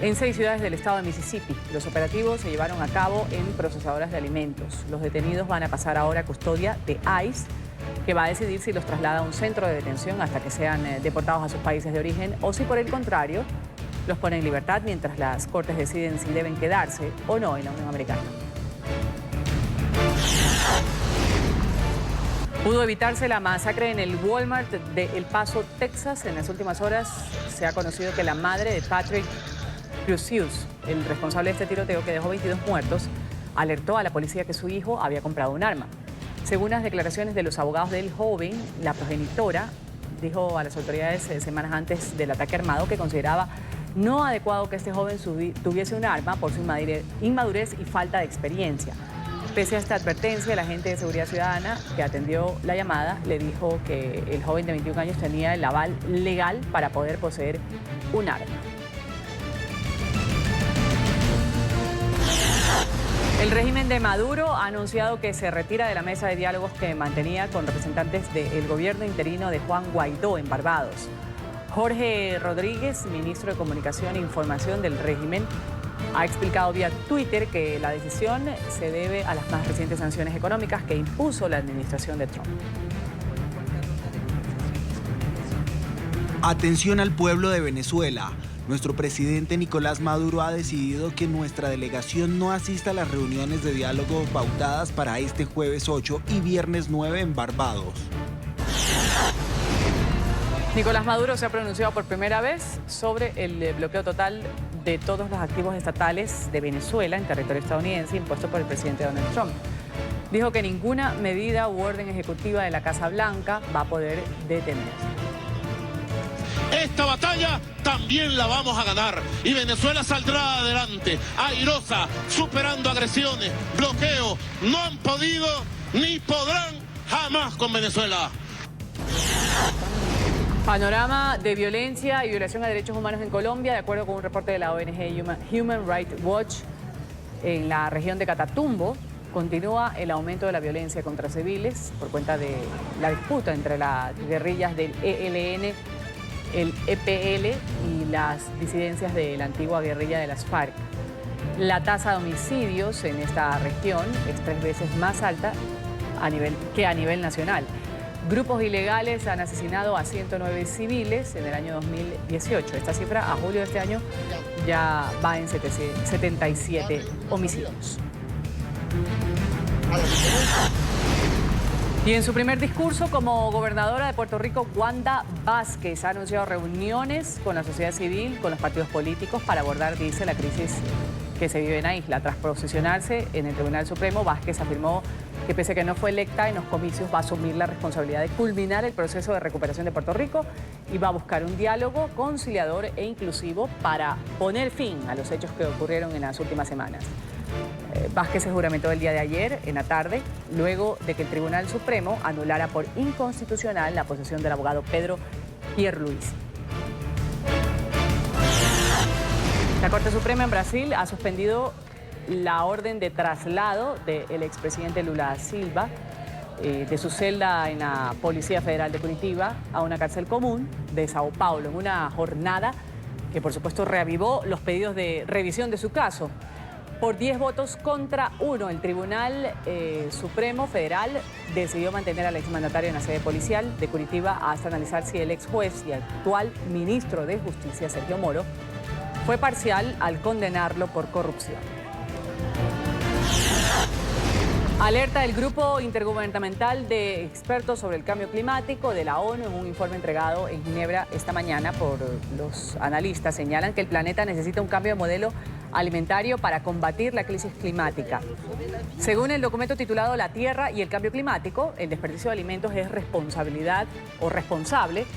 en 6 ciudades del estado de Mississippi. Los operativos se llevaron a cabo en procesadoras de alimentos. Los detenidos van a pasar ahora a custodia de ICE, que va a decidir si los traslada a un centro de detención hasta que sean deportados a sus países de origen o si por el contrario los pone en libertad mientras las cortes deciden si deben quedarse o no en la Unión Americana. Pudo evitarse la masacre en el Walmart de El Paso, Texas. En las últimas horas se ha conocido que la madre de Patrick Crucius, el responsable de este tiroteo que dejó 22 muertos, alertó a la policía que su hijo había comprado un arma. Según las declaraciones de los abogados del joven, la progenitora dijo a las autoridades semanas antes del ataque armado que consideraba no adecuado que este joven tuviese un arma por su inmadurez y falta de experiencia. Pese a esta advertencia, el agente de seguridad ciudadana que atendió la llamada le dijo que el joven de 21 años tenía el aval legal para poder poseer un arma. El régimen de Maduro ha anunciado que se retira de la mesa de diálogos que mantenía con representantes del gobierno interino de Juan Guaidó en Barbados. Jorge Rodríguez, ministro de Comunicación e Información del régimen, ha explicado vía Twitter que la decisión se debe a las más recientes sanciones económicas que impuso la administración de Trump. Atención al pueblo de Venezuela. nuestro presidente Nicolás Maduro ha decidido que nuestra delegación no asista a las reuniones de diálogo pautadas para este jueves 8 y viernes 9 en Barbados. Nicolás Maduro se ha pronunciado por primera vez sobre el bloqueo total de todos los activos estatales de Venezuela en territorio estadounidense impuesto por el presidente Donald Trump. Dijo que ninguna medida u orden ejecutiva de la Casa Blanca va a poder detenerse. Esta batalla también la vamos a ganar y Venezuela saldrá adelante, airosa, superando agresiones, bloqueo. No han podido ni podrán jamás con Venezuela. Panorama de violencia y violación a derechos humanos en Colombia, de acuerdo con un reporte de la ONG Human Rights Watch. En la región de Catatumbo continúa el aumento de la violencia contra civiles por cuenta de la disputa entre las guerrillas del ELN, el EPL y las disidencias de la antigua guerrilla de las FARC. La tasa de homicidios en esta región es 3 veces más alta que a nivel nacional. Grupos ilegales han asesinado a 109 civiles en el año 2018. Esta cifra a julio de este año ya va en 77 homicidios. Y en su primer discurso como gobernadora de Puerto Rico, Wanda Vázquez ha anunciado reuniones con la sociedad civil, con los partidos políticos para abordar, dice, la crisis que se vive en la isla. Tras posicionarse en el Tribunal Supremo, Vázquez afirmó que pese a que no fue electa en los comicios, va a asumir la responsabilidad de culminar el proceso de recuperación de Puerto Rico y va a buscar un diálogo conciliador e inclusivo para poner fin a los hechos que ocurrieron en las últimas semanas. Vázquez se juramentó el día de ayer, en la tarde, luego de que el Tribunal Supremo anulara por inconstitucional la posesión del abogado Pedro Pierluisi. La Corte Suprema en Brasil ha suspendido la orden de traslado del expresidente Lula da Silva de su celda en la Policía Federal de Curitiba a una cárcel común de Sao Paulo, en una jornada que por supuesto reavivó los pedidos de revisión de su caso. Por 10 votos contra 1, el Tribunal Supremo Federal decidió mantener al exmandatario en la sede policial de Curitiba hasta analizar si el ex juez y actual ministro de Justicia, Sergio Moro, fue parcial al condenarlo por corrupción. Alerta del Grupo Intergubernamental de Expertos sobre el Cambio Climático de la ONU en un informe entregado en Ginebra esta mañana por los analistas. Señalan que el planeta necesita un cambio de modelo alimentario para combatir la crisis climática. Según el documento titulado La Tierra y el Cambio Climático, el desperdicio de alimentos es responsabilidad o responsable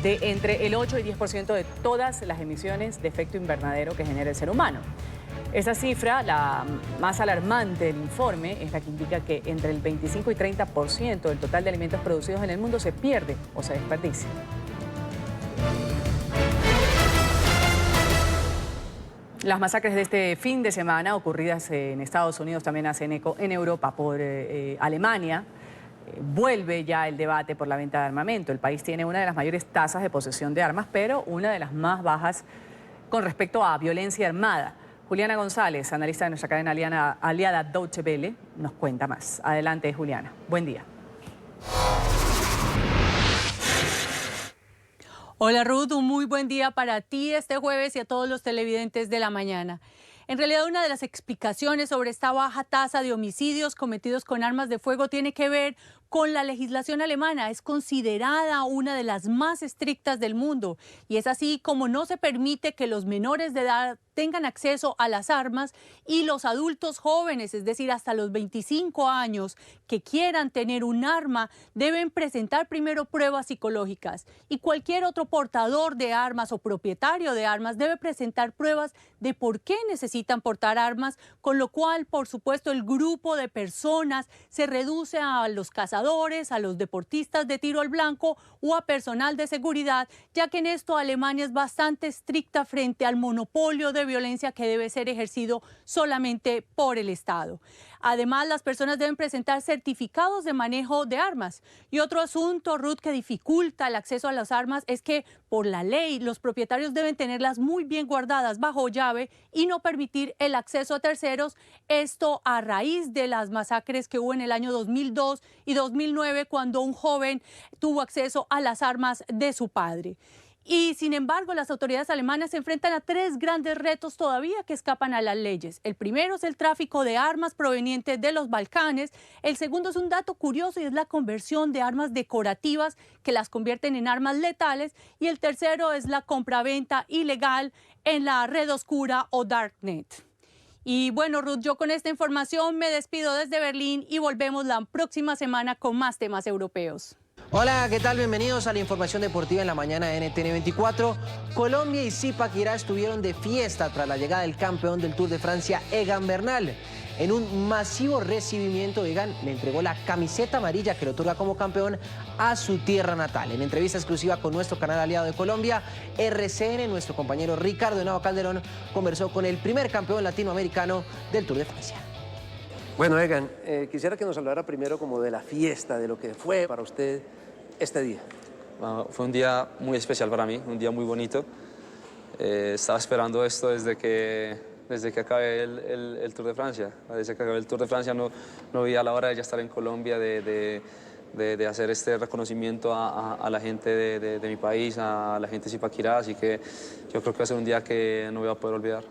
de entre el 8 y 10% de todas las emisiones de efecto invernadero que genera el ser humano. Esa cifra, la más alarmante del informe, es la que indica que entre el 25 y 30% del total de alimentos producidos en el mundo se pierde o se desperdicia. Las masacres de este fin de semana ocurridas en Estados Unidos también hacen eco en Europa por Alemania. Vuelve ya el debate por la venta de armamento. El país tiene una de las mayores tasas de posesión de armas, pero una de las más bajas con respecto a violencia armada. Juliana González, analista de nuestra cadena aliada Deutsche Welle, nos cuenta más. Adelante, Juliana. Buen día. Hola Ruth, un muy buen día para ti este jueves y a todos los televidentes de la mañana. En realidad, una de las explicaciones sobre esta baja tasa de homicidios cometidos con armas de fuego tiene que ver con la legislación alemana. Es considerada una de las más estrictas del mundo y es así como no se permite que los menores de edad tengan acceso a las armas y los adultos jóvenes, es decir, hasta los 25 años, que quieran tener un arma, deben presentar primero pruebas psicológicas y cualquier otro portador de armas o propietario de armas debe presentar pruebas de por qué necesitan portar armas, con lo cual, por supuesto, el grupo de personas se reduce a los cazadores, a los deportistas de tiro al blanco o a personal de seguridad, ya que en esto Alemania es bastante estricta frente al monopolio de violencia que debe ser ejercido solamente por el Estado. Además, las personas deben presentar certificados de manejo de armas. Y otro asunto, Ruth, que dificulta el acceso a las armas es que por la ley los propietarios deben tenerlas muy bien guardadas bajo llave y no permitir el acceso a terceros. Esto a raíz de las masacres que hubo en el año 2002 y 2009 cuando un joven tuvo acceso a las armas de su padre. Y sin embargo, las autoridades alemanas se enfrentan a 3 grandes retos todavía que escapan a las leyes. El primero es el tráfico de armas provenientes de los Balcanes. El segundo es un dato curioso y es la conversión de armas decorativas que las convierten en armas letales. Y el tercero es la compraventa ilegal en la red oscura o Darknet. Y bueno, Ruth, yo con esta información me despido desde Berlín y volvemos la próxima semana con más temas europeos. Hola, ¿qué tal? Bienvenidos a la información deportiva en la mañana de NTN 24. Colombia y Zipaquirá estuvieron de fiesta tras la llegada del campeón del Tour de Francia, Egan Bernal. En un masivo recibimiento, Egan le entregó la camiseta amarilla que lo otorga como campeón a su tierra natal. En entrevista exclusiva con nuestro canal aliado de Colombia, RCN, nuestro compañero Ricardo Henao Calderón conversó con el primer campeón latinoamericano del Tour de Francia. Bueno, Egan, quisiera que nos hablara primero como de la fiesta, de lo que fue para usted este día. Bueno, fue un día muy especial para mí, un día muy bonito. Estaba esperando esto desde que acabé el Tour de Francia. Desde que acabé el Tour de Francia no veía la hora de ya estar en Colombia, de hacer este reconocimiento a la gente de mi país, a la gente de Zipaquirá, así que yo creo que va a ser un día que no voy a poder olvidar.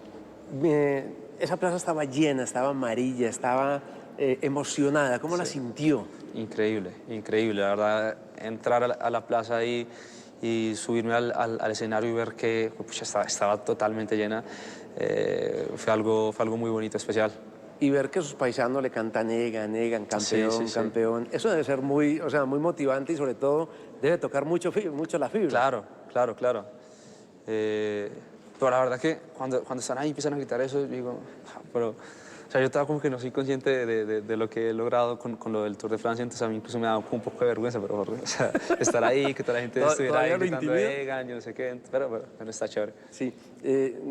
Esa plaza estaba llena, estaba amarilla, estaba emocionada. ¿Cómo la sintió? Increíble, increíble. La verdad, entrar a la plaza ahí y subirme al escenario y ver que estaba totalmente llena, fue algo muy bonito, especial. Y ver que sus paisanos le cantan Egan, Egan, campeón, sí. campeón. Eso debe ser muy motivante y sobre todo debe tocar mucho la fibra. Claro. Pero la verdad que cuando están ahí y empiezan a gritar eso, yo digo, pero... O sea, yo estaba como que no soy consciente de lo que he logrado con lo del Tour de Francia, entonces a mí incluso me da un poco de vergüenza, pero o sea, estar ahí, que toda la gente estuviera ahí gritando Egan, yo no sé qué, pero está chévere. Sí,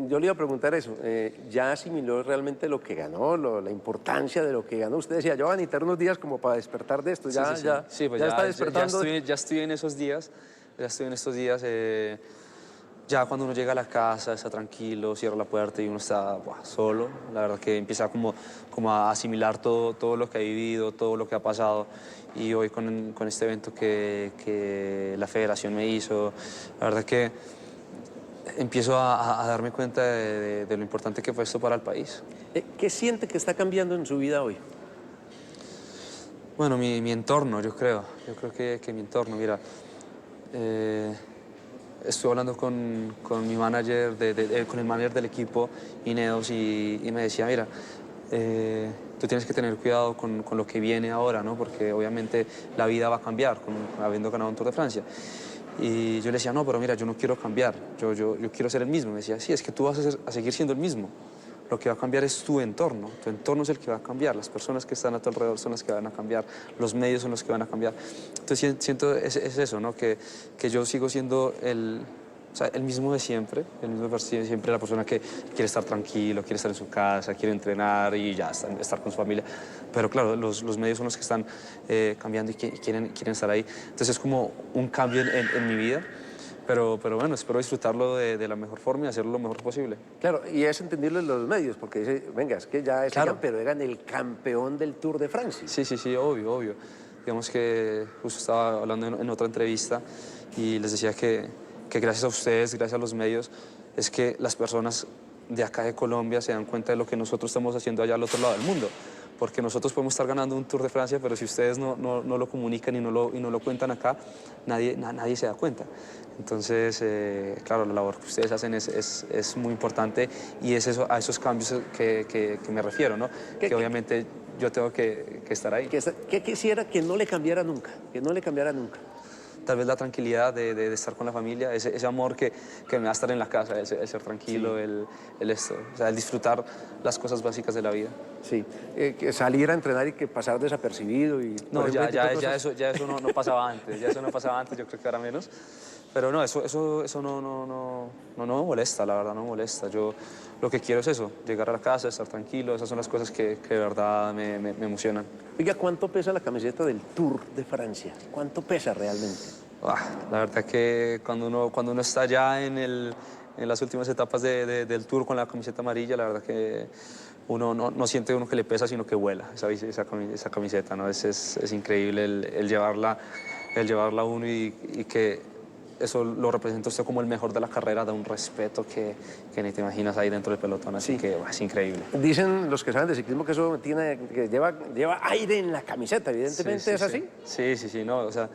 yo le iba a preguntar eso, ¿ya asimiló realmente lo que ganó, la importancia de lo que ganó? Usted decía, yo voy a necesitar unos días como para despertar de esto, ya está despertando. Ya estoy en esos días, ya cuando uno llega a la casa, está tranquilo, cierra la puerta y uno está solo, la verdad que empieza como a asimilar todo lo que ha vivido, todo lo que ha pasado. Y hoy con este evento que la federación me hizo, la verdad que empiezo a darme cuenta de lo importante que fue esto para el país. ¿Qué siente que está cambiando en su vida hoy? Bueno, mi entorno, yo creo que mi entorno, mira... Estuve hablando con mi manager, con el manager del equipo, Ineos, y me decía, mira, tú tienes que tener cuidado con lo que viene ahora, ¿no? Porque obviamente la vida va a cambiar, habiendo ganado un Tour de Francia. Y yo le decía, no, pero mira, yo no quiero cambiar, yo quiero ser el mismo. Me decía, sí, es que tú vas a seguir siendo el mismo. Lo que va a cambiar es tu entorno es el que va a cambiar, las personas que están a tu alrededor son las que van a cambiar, los medios son los que van a cambiar. Entonces siento es eso, ¿no? Que yo sigo siendo el mismo de siempre, siempre la persona que quiere estar tranquilo, quiere estar en su casa, quiere entrenar y ya estar con su familia. Pero claro, los medios son los que están cambiando y quieren estar ahí. Entonces es como un cambio en mi vida. Pero bueno, espero disfrutarlo de la mejor forma y hacerlo lo mejor posible. Claro, y es entendible en los medios, porque dice, venga, es que ya es Egan, pero Egan el campeón del Tour de Francia. Sí, obvio. Digamos que justo estaba hablando en otra entrevista y les decía que gracias a ustedes, gracias a los medios, es que las personas de acá de Colombia se dan cuenta de lo que nosotros estamos haciendo allá al otro lado del mundo. Porque nosotros podemos estar ganando un Tour de Francia, pero si ustedes no lo comunican y no lo cuentan acá, nadie se da cuenta. Entonces, claro, la labor que ustedes hacen es muy importante y es a esos cambios que me refiero, ¿no? Que obviamente yo tengo que estar ahí. ¿Qué quisiera que no le cambiara nunca? Que no le cambiara nunca. Tal vez la tranquilidad de estar con la familia, ese amor que me va a estar en la casa, el ser tranquilo, sí. El disfrutar las cosas básicas de la vida. Sí, que salir a entrenar y que pasar desapercibido y... No, ya eso no pasaba antes, yo creo que ahora menos. Pero no, eso no me molesta, la verdad no me molesta. Yo lo que quiero es eso, llegar a la casa, estar tranquilo, esas son las cosas que de verdad me emocionan. Oiga, ¿cuánto pesa la camiseta del Tour de Francia? ¿Cuánto pesa realmente? La verdad que cuando uno está ya en las últimas etapas del Tour con la camiseta amarilla, la verdad que uno no siente que le pesa, sino que vuela esa camiseta, ¿no? Es increíble el llevarla uno y que eso lo representa usted como el mejor de la carrera, da un respeto que ni te imaginas ahí dentro del pelotón, así que es increíble. Dicen los que saben de ciclismo que eso que lleva aire en la camiseta, evidentemente ¿es así? Sí, no, o sea,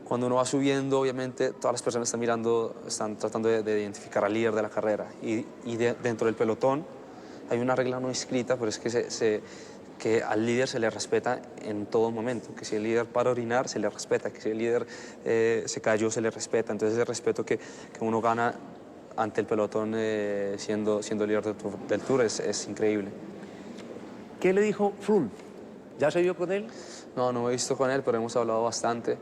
cuando uno va subiendo, obviamente, todas las personas están mirando, están tratando de identificar al líder de la carrera, y dentro del pelotón hay una regla no escrita, pero es que al líder se le respeta en todo momento, que si el líder para orinar, se le respeta, que si el líder se cayó, se le respeta. Entonces ese respeto que uno gana ante el pelotón siendo líder del Tour es increíble. ¿Qué le dijo Froome? ¿Ya se vio con él? No me he visto con él, pero hemos hablado bastante.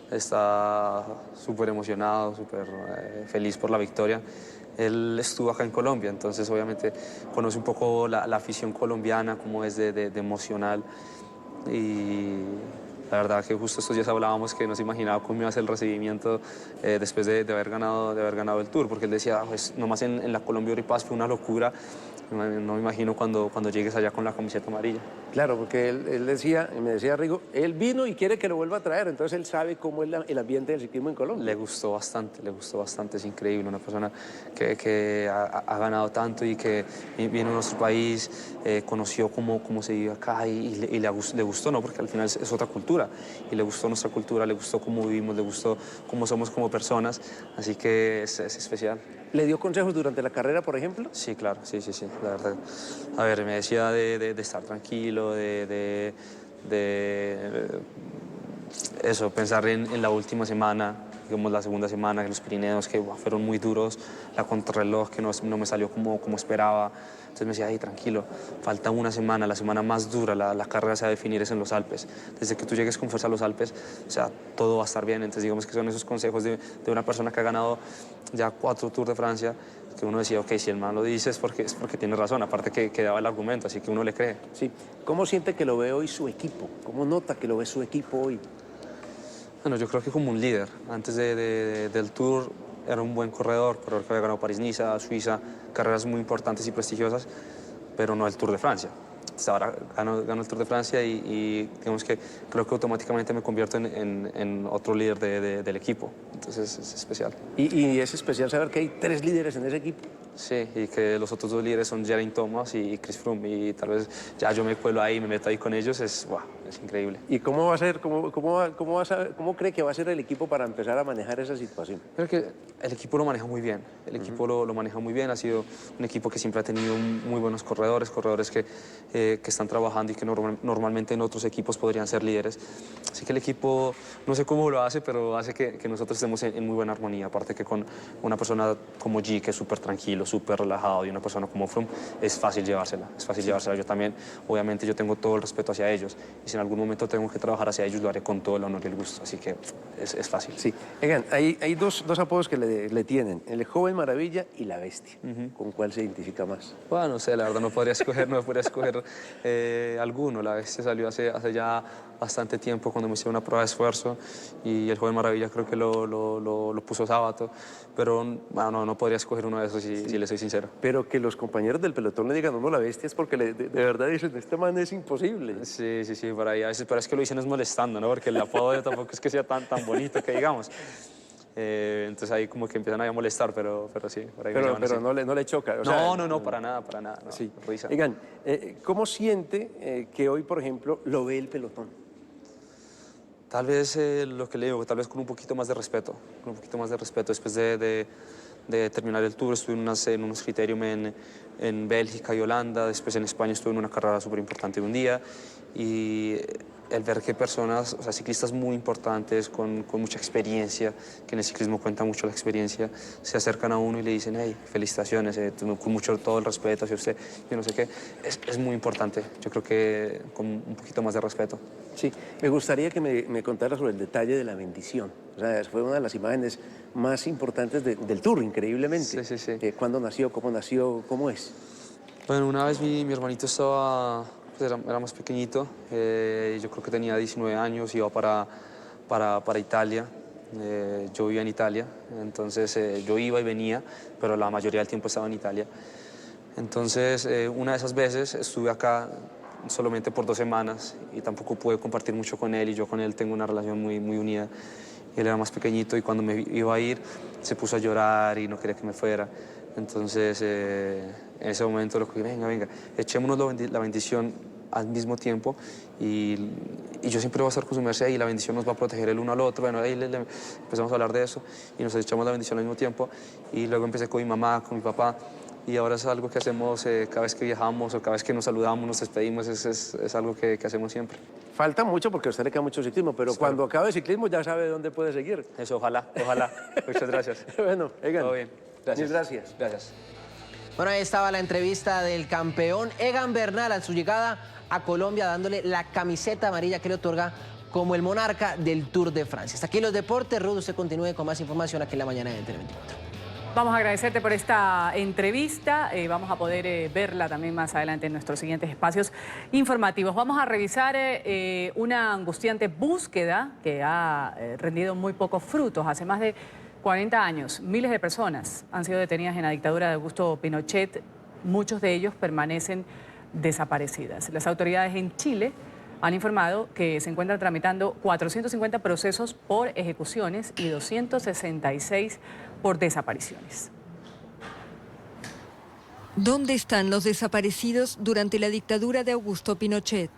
Está súper emocionado, súper feliz por la victoria. Él estuvo acá en Colombia, entonces obviamente conoce un poco la afición colombiana, cómo es de emocional, y la verdad que justo estos días hablábamos que no se imaginaba cómo iba a ser el recibimiento después de haber ganado el Tour, porque él decía, pues nomás en la Colombia Oripaz fue una locura, no me imagino cuando llegues allá con la camiseta amarilla. Claro, porque él decía, me decía Rigo, él vino y quiere que lo vuelva a traer, entonces él sabe cómo es el ambiente del ciclismo en Colombia. Le gustó bastante, es increíble, una persona que ha ganado tanto y que viene a nuestro país, conoció cómo se vive acá y le gustó, ¿no? Porque al final es otra cultura, y le gustó nuestra cultura, le gustó cómo vivimos, le gustó cómo somos como personas, así que es especial. ¿Le dio consejos durante la carrera, por ejemplo? Sí, claro, sí, la verdad. A ver, me decía de estar tranquilo, de eso, pensar en la última semana, digamos la segunda semana, en los Pirineos, que fueron muy duros, la contrarreloj que no me salió como esperaba. Entonces me decía, ay, tranquilo, falta una semana, la semana más dura, la carrera se va a definir es en los Alpes. Desde que tú llegues con fuerza a los Alpes, o sea, todo va a estar bien. Entonces digamos que son esos consejos de una persona que ha ganado ya 4 Tours de Francia, que uno decía, ok, si el man lo dice es porque tiene razón, aparte que daba el argumento, así que uno le cree. Sí. ¿Cómo siente que lo ve hoy su equipo? ¿Cómo nota que lo ve su equipo hoy? Bueno, yo creo que como un líder. Antes del Tour era un buen corredor que había ganado París-Niza, Suiza, carreras muy importantes y prestigiosas, pero no el Tour de Francia. Entonces ahora gano el Tour de Francia y digamos que creo que automáticamente me convierto en otro líder del equipo. Entonces es especial. ¿Y es especial saber que hay 3 líderes en ese equipo? Sí, y que los otros 2 líderes son Geraint Thomas y Chris Froome, y tal vez ya yo me cuelo ahí, me meto ahí con ellos, es increíble. ¿Y cómo va a ser, cómo cree que va a ser el equipo para empezar a manejar esa situación? Creo que el equipo lo maneja muy bien, lo maneja muy bien, ha sido un equipo que siempre ha tenido muy buenos corredores que están trabajando y que normalmente en otros equipos podrían ser líderes. Así que el equipo, no sé cómo lo hace, pero hace que nosotros estemos en muy buena armonía, aparte que con una persona como G, que es súper tranquilo, súper relajado, y una persona como Froome, es fácil llevársela, Yo también, obviamente yo tengo todo el respeto hacia ellos, y si en algún momento tengo que trabajar hacia ellos, lo haré con todo el honor y el gusto, así que es fácil. Sí. Oigan, hay dos apodos que le tienen, el joven maravilla y la bestia. ¿Con cuál se identifica más? Bueno, no sé, la verdad no podría escoger alguno. La bestia salió hace ya bastante tiempo cuando me hicieron una prueba de esfuerzo, y el joven maravilla creo que lo puso Sábato, pero bueno, no podría escoger uno de esos si le soy sincero. Pero que los compañeros del pelotón le digan, no, la bestia, es porque de verdad dicen, este man es imposible. Sí, por ahí a veces, pero es que lo dicen es molestando, ¿no? Porque el apodo tampoco es que sea tan bonito que digamos. Entonces ahí como que empiezan a molestar, pero sí. Por ahí pero no le choca. O sea, no, para nada. No, sí. Risa. Oigan, ¿cómo siente que hoy, por ejemplo, lo ve el pelotón? Tal vez lo que le digo, tal vez con un poquito más de respeto, después de terminar el Tour. Estuve en unos criterium en Bélgica y Holanda, después en España estuve en una carrera súper importante de un día, y el ver que personas, o sea, ciclistas muy importantes, con mucha experiencia, que en el ciclismo cuenta mucho la experiencia, se acercan a uno y le dicen, hey, felicitaciones, con todo el respeto hacia usted, yo no sé qué, es muy importante. Yo creo que con un poquito más de respeto. Sí, me gustaría que me contara sobre el detalle de la bendición. O sea, fue una de las imágenes más importantes del Tour, increíblemente. Sí. ¿Cuándo nació? ¿Cómo es? Bueno, una vez mi hermanito estaba... Era más pequeñito, yo creo que tenía 19 años, iba para Italia, yo vivía en Italia, entonces yo iba y venía, pero la mayoría del tiempo estaba en Italia. Entonces una de esas veces estuve acá solamente por 2 semanas y tampoco pude compartir mucho con él, y yo con él tengo una relación muy unida. él era más pequeñito y cuando me iba a ir se puso a llorar y no quería que me fuera. Entonces en ese momento lo que venga, echémonos la bendición al mismo tiempo y yo siempre voy a estar con su merced y la bendición nos va a proteger el uno al otro. Bueno, ahí empezamos a hablar de eso y nos echamos la bendición al mismo tiempo y luego empecé con mi mamá, con mi papá y ahora es algo que hacemos cada vez que viajamos o cada vez que nos saludamos, nos despedimos, es algo que hacemos siempre. Falta mucho porque a usted le queda mucho ciclismo, pero cuando acabe el ciclismo ya sabe dónde puede seguir. Eso, ojalá. Muchas gracias. Bueno, Egan. Todo bien. Gracias. Mil gracias. Gracias. Bueno, ahí estaba la entrevista del campeón Egan Bernal a su llegada a Colombia, dándole la camiseta amarilla que le otorga como el monarca del Tour de Francia. Hasta aquí los deportes. Ruth, usted continúe con más información aquí en la mañana de NTN 24. Vamos a agradecerte por esta entrevista. Vamos a poder verla también más adelante en nuestros siguientes espacios informativos. Vamos a revisar una angustiante búsqueda que ha rendido muy pocos frutos. Hace más de 40 años, miles de personas han sido detenidas en la dictadura de Augusto Pinochet. Muchos de ellos permanecen desaparecidas. Las autoridades en Chile han informado que se encuentran tramitando 450 procesos por ejecuciones y 266 por desapariciones. ¿Dónde están los desaparecidos durante la dictadura de Augusto Pinochet?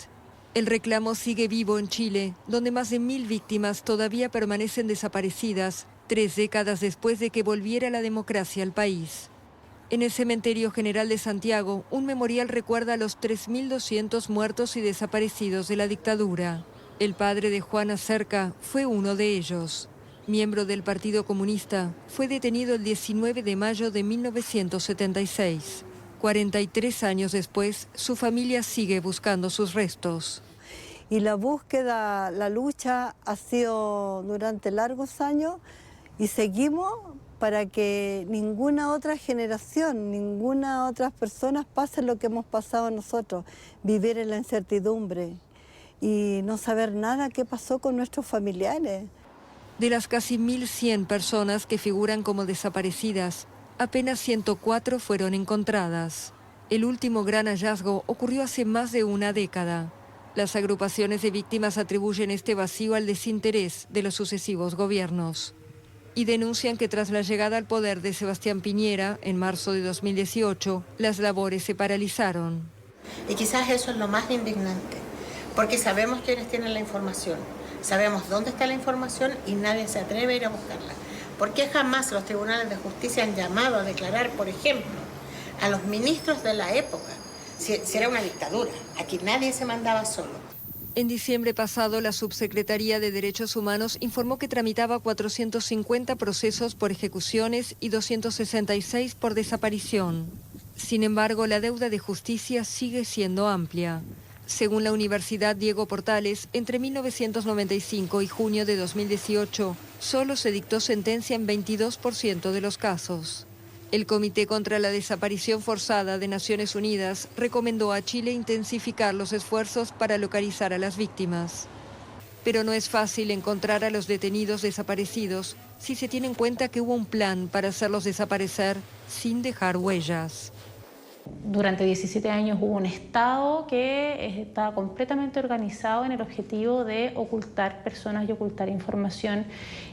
El reclamo sigue vivo en Chile, donde más de 1000 víctimas todavía permanecen desaparecidas 3 décadas después de que volviera la democracia al país. En el Cementerio General de Santiago, un memorial recuerda a los 3.200 muertos y desaparecidos de la dictadura. El padre de Juana Cerca fue uno de ellos. Miembro del Partido Comunista, fue detenido el 19 de mayo de 1976. 43 años después, su familia sigue buscando sus restos. Y la búsqueda, la lucha ha sido durante largos años y seguimos para que ninguna otra generación, ninguna otra persona pase lo que hemos pasado nosotros, vivir en la incertidumbre y no saber nada qué pasó con nuestros familiares. De las casi 1.100 personas que figuran como desaparecidas, apenas 104 fueron encontradas. El último gran hallazgo ocurrió hace más de una década. Las agrupaciones de víctimas atribuyen este vacío al desinterés de los sucesivos gobiernos y denuncian que tras la llegada al poder de Sebastián Piñera, en marzo de 2018, las labores se paralizaron. Y quizás eso es lo más indignante, porque sabemos quiénes tienen la información, sabemos dónde está la información y nadie se atreve a ir a buscarla. ¿Por qué jamás los tribunales de justicia han llamado a declarar, por ejemplo, a los ministros de la época, si era una dictadura? Aquí nadie se mandaba solo. En diciembre pasado, la Subsecretaría de Derechos Humanos informó que tramitaba 450 procesos por ejecuciones y 266 por desaparición. Sin embargo, la deuda de justicia sigue siendo amplia. Según la Universidad Diego Portales, entre 1995 y junio de 2018, solo se dictó sentencia en 22% de los casos. El Comité contra la Desaparición Forzada de Naciones Unidas recomendó a Chile intensificar los esfuerzos para localizar a las víctimas. Pero no es fácil encontrar a los detenidos desaparecidos si se tiene en cuenta que hubo un plan para hacerlos desaparecer sin dejar huellas. Durante 17 años hubo un Estado que estaba completamente organizado en el objetivo de ocultar personas y ocultar información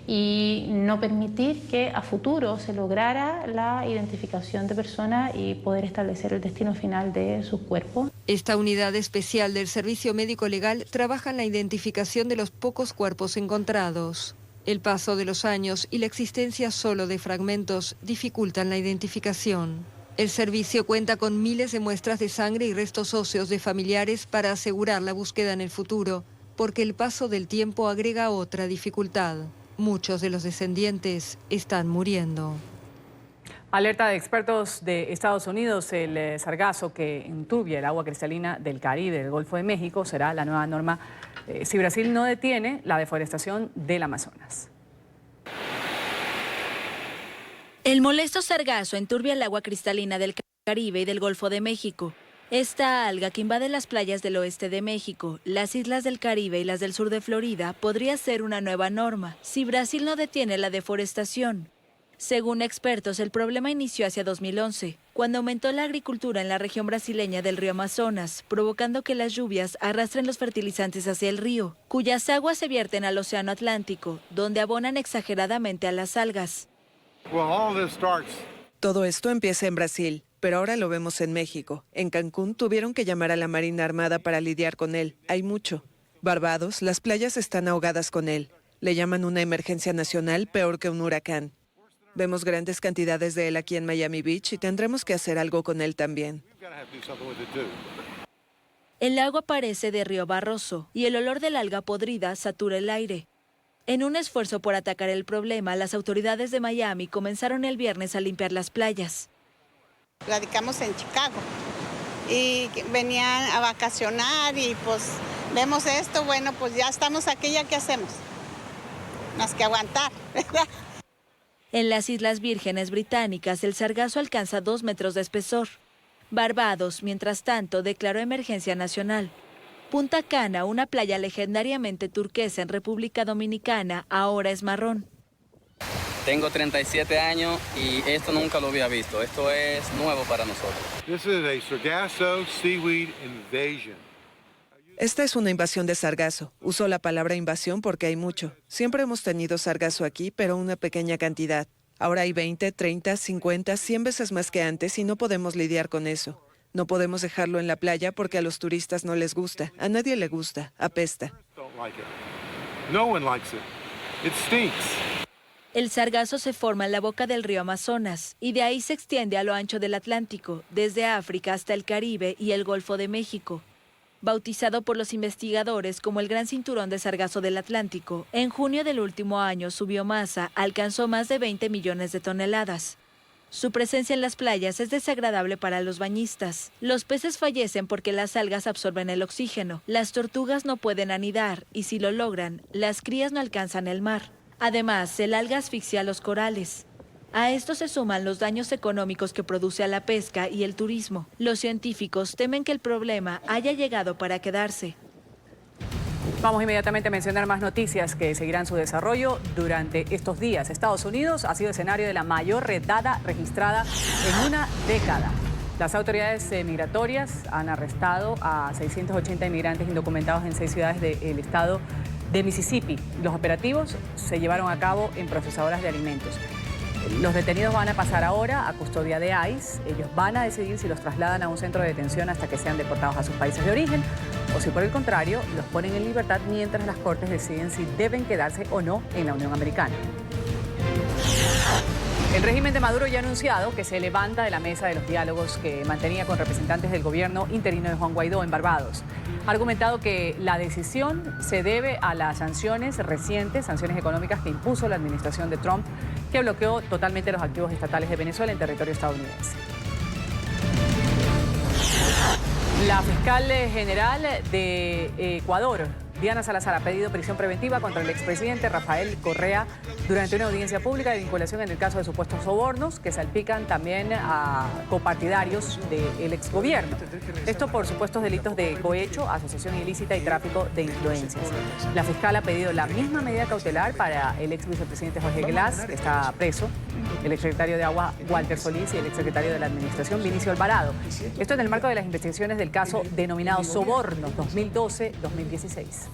y no permitir que a futuro se lograra la identificación de personas y poder establecer el destino final de sus cuerpos. Esta unidad especial del Servicio Médico Legal trabaja en la identificación de los pocos cuerpos encontrados. El paso de los años y la existencia solo de fragmentos dificultan la identificación. El servicio cuenta con miles de muestras de sangre y restos óseos de familiares para asegurar la búsqueda en el futuro, porque el paso del tiempo agrega otra dificultad. Muchos de los descendientes están muriendo. Alerta de expertos de Estados Unidos, el sargazo que enturbia el agua cristalina del Caribe, del Golfo de México, será la nueva norma si Brasil no detiene la deforestación del Amazonas. El molesto sargazo enturbia el agua cristalina del Caribe y del Golfo de México. Esta alga que invade las playas del oeste de México, las islas del Caribe y las del sur de Florida podría ser una nueva norma si Brasil no detiene la deforestación. Según expertos, el problema inició hacia 2011, cuando aumentó la agricultura en la región brasileña del río Amazonas, provocando que las lluvias arrastren los fertilizantes hacia el río, cuyas aguas se vierten al Océano Atlántico, donde abonan exageradamente a las algas. Todo esto empieza en Brasil, pero ahora lo vemos en México. En Cancún tuvieron que llamar a la Marina Armada para lidiar con él. Hay mucho. Barbados, las playas están ahogadas con él. Le llaman una emergencia nacional peor que un huracán. Vemos grandes cantidades de él aquí en Miami Beach y tendremos que hacer algo con él también. El agua parece de río Barroso y el olor del alga podrida satura el aire. En un esfuerzo por atacar el problema, las autoridades de Miami comenzaron el viernes a limpiar las playas. Radicamos en Chicago y venían a vacacionar y pues vemos esto, bueno, pues ya estamos aquí, ¿ya qué hacemos? Más que aguantar, ¿verdad? En las Islas Vírgenes Británicas, el sargazo alcanza 2 metros de espesor. Barbados, mientras tanto, declaró emergencia nacional. Punta Cana, una playa legendariamente turquesa en República Dominicana, ahora es marrón. Tengo 37 años y esto nunca lo había visto. Esto es nuevo para nosotros. This is a sargasso seaweed invasion. Esta es una invasión de sargazo. Uso la palabra invasión porque hay mucho. Siempre hemos tenido sargazo aquí, pero una pequeña cantidad. Ahora hay 20, 30, 50, 100 veces más que antes y no podemos lidiar con eso. No podemos dejarlo en la playa porque a los turistas no les gusta. A nadie le gusta. Apesta. El sargazo se forma en la boca del río Amazonas y de ahí se extiende a lo ancho del Atlántico, desde África hasta el Caribe y el Golfo de México. Bautizado por los investigadores como el Gran Cinturón de Sargazo del Atlántico, en junio del último año su biomasa alcanzó más de 20 millones de toneladas. Su presencia en las playas es desagradable para los bañistas. Los peces fallecen porque las algas absorben el oxígeno. Las tortugas no pueden anidar y si lo logran, las crías no alcanzan el mar. Además, el alga asfixia a los corales. A esto se suman los daños económicos que produce a la pesca y el turismo. Los científicos temen que el problema haya llegado para quedarse. Vamos inmediatamente a mencionar más noticias que seguirán su desarrollo durante estos días. Estados Unidos ha sido escenario de la mayor redada registrada en una década. Las autoridades migratorias han arrestado a 680 inmigrantes indocumentados en 6 ciudades del estado de Mississippi. Los operativos se llevaron a cabo en procesadoras de alimentos. Los detenidos van a pasar ahora a custodia de ICE. Ellos van a decidir si los trasladan a un centro de detención hasta que sean deportados a sus países de origen o si por el contrario los ponen en libertad mientras las cortes deciden si deben quedarse o no en la Unión Americana. El régimen de Maduro ya ha anunciado que se levanta de la mesa de los diálogos que mantenía con representantes del gobierno interino de Juan Guaidó en Barbados. Ha argumentado que la decisión se debe a las sanciones recientes, sanciones económicas que impuso la administración de Trump, que bloqueó totalmente los activos estatales de Venezuela en territorio estadounidense. La fiscal general de Ecuador, Diana Salazar, ha pedido prisión preventiva contra el expresidente Rafael Correa durante una audiencia pública de vinculación en el caso de supuestos sobornos que salpican también a copartidarios del exgobierno. Esto por supuestos delitos de cohecho, asociación ilícita y tráfico de influencias. La fiscal ha pedido la misma medida cautelar para el ex vicepresidente Jorge Glass, que está preso, el exsecretario de Agua Walter Solís y el exsecretario de la Administración Vinicio Alvarado. Esto en el marco de las investigaciones del caso denominado Sobornos 2012-2016.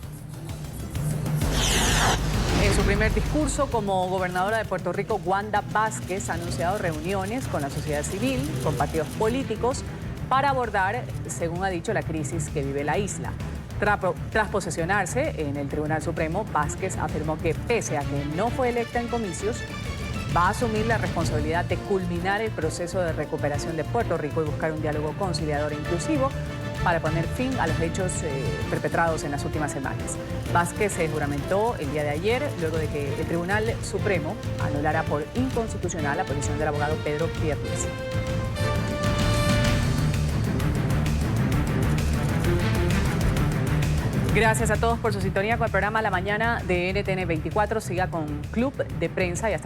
En su primer discurso como gobernadora de Puerto Rico, Wanda Vázquez ha anunciado reuniones con la sociedad civil, con partidos políticos, para abordar, según ha dicho, la crisis que vive la isla. Tras posesionarse en el Tribunal Supremo, Vázquez afirmó que pese a que no fue electa en comicios, va a asumir la responsabilidad de culminar el proceso de recuperación de Puerto Rico y buscar un diálogo conciliador e inclusivo para poner fin a los hechos perpetrados en las últimas semanas. Vázquez se juramentó el día de ayer, luego de que el Tribunal Supremo anulara por inconstitucional la posición del abogado Pedro Pierluisi. Gracias a todos por su sintonía con el programa La Mañana de NTN 24. Siga con Club de Prensa y hasta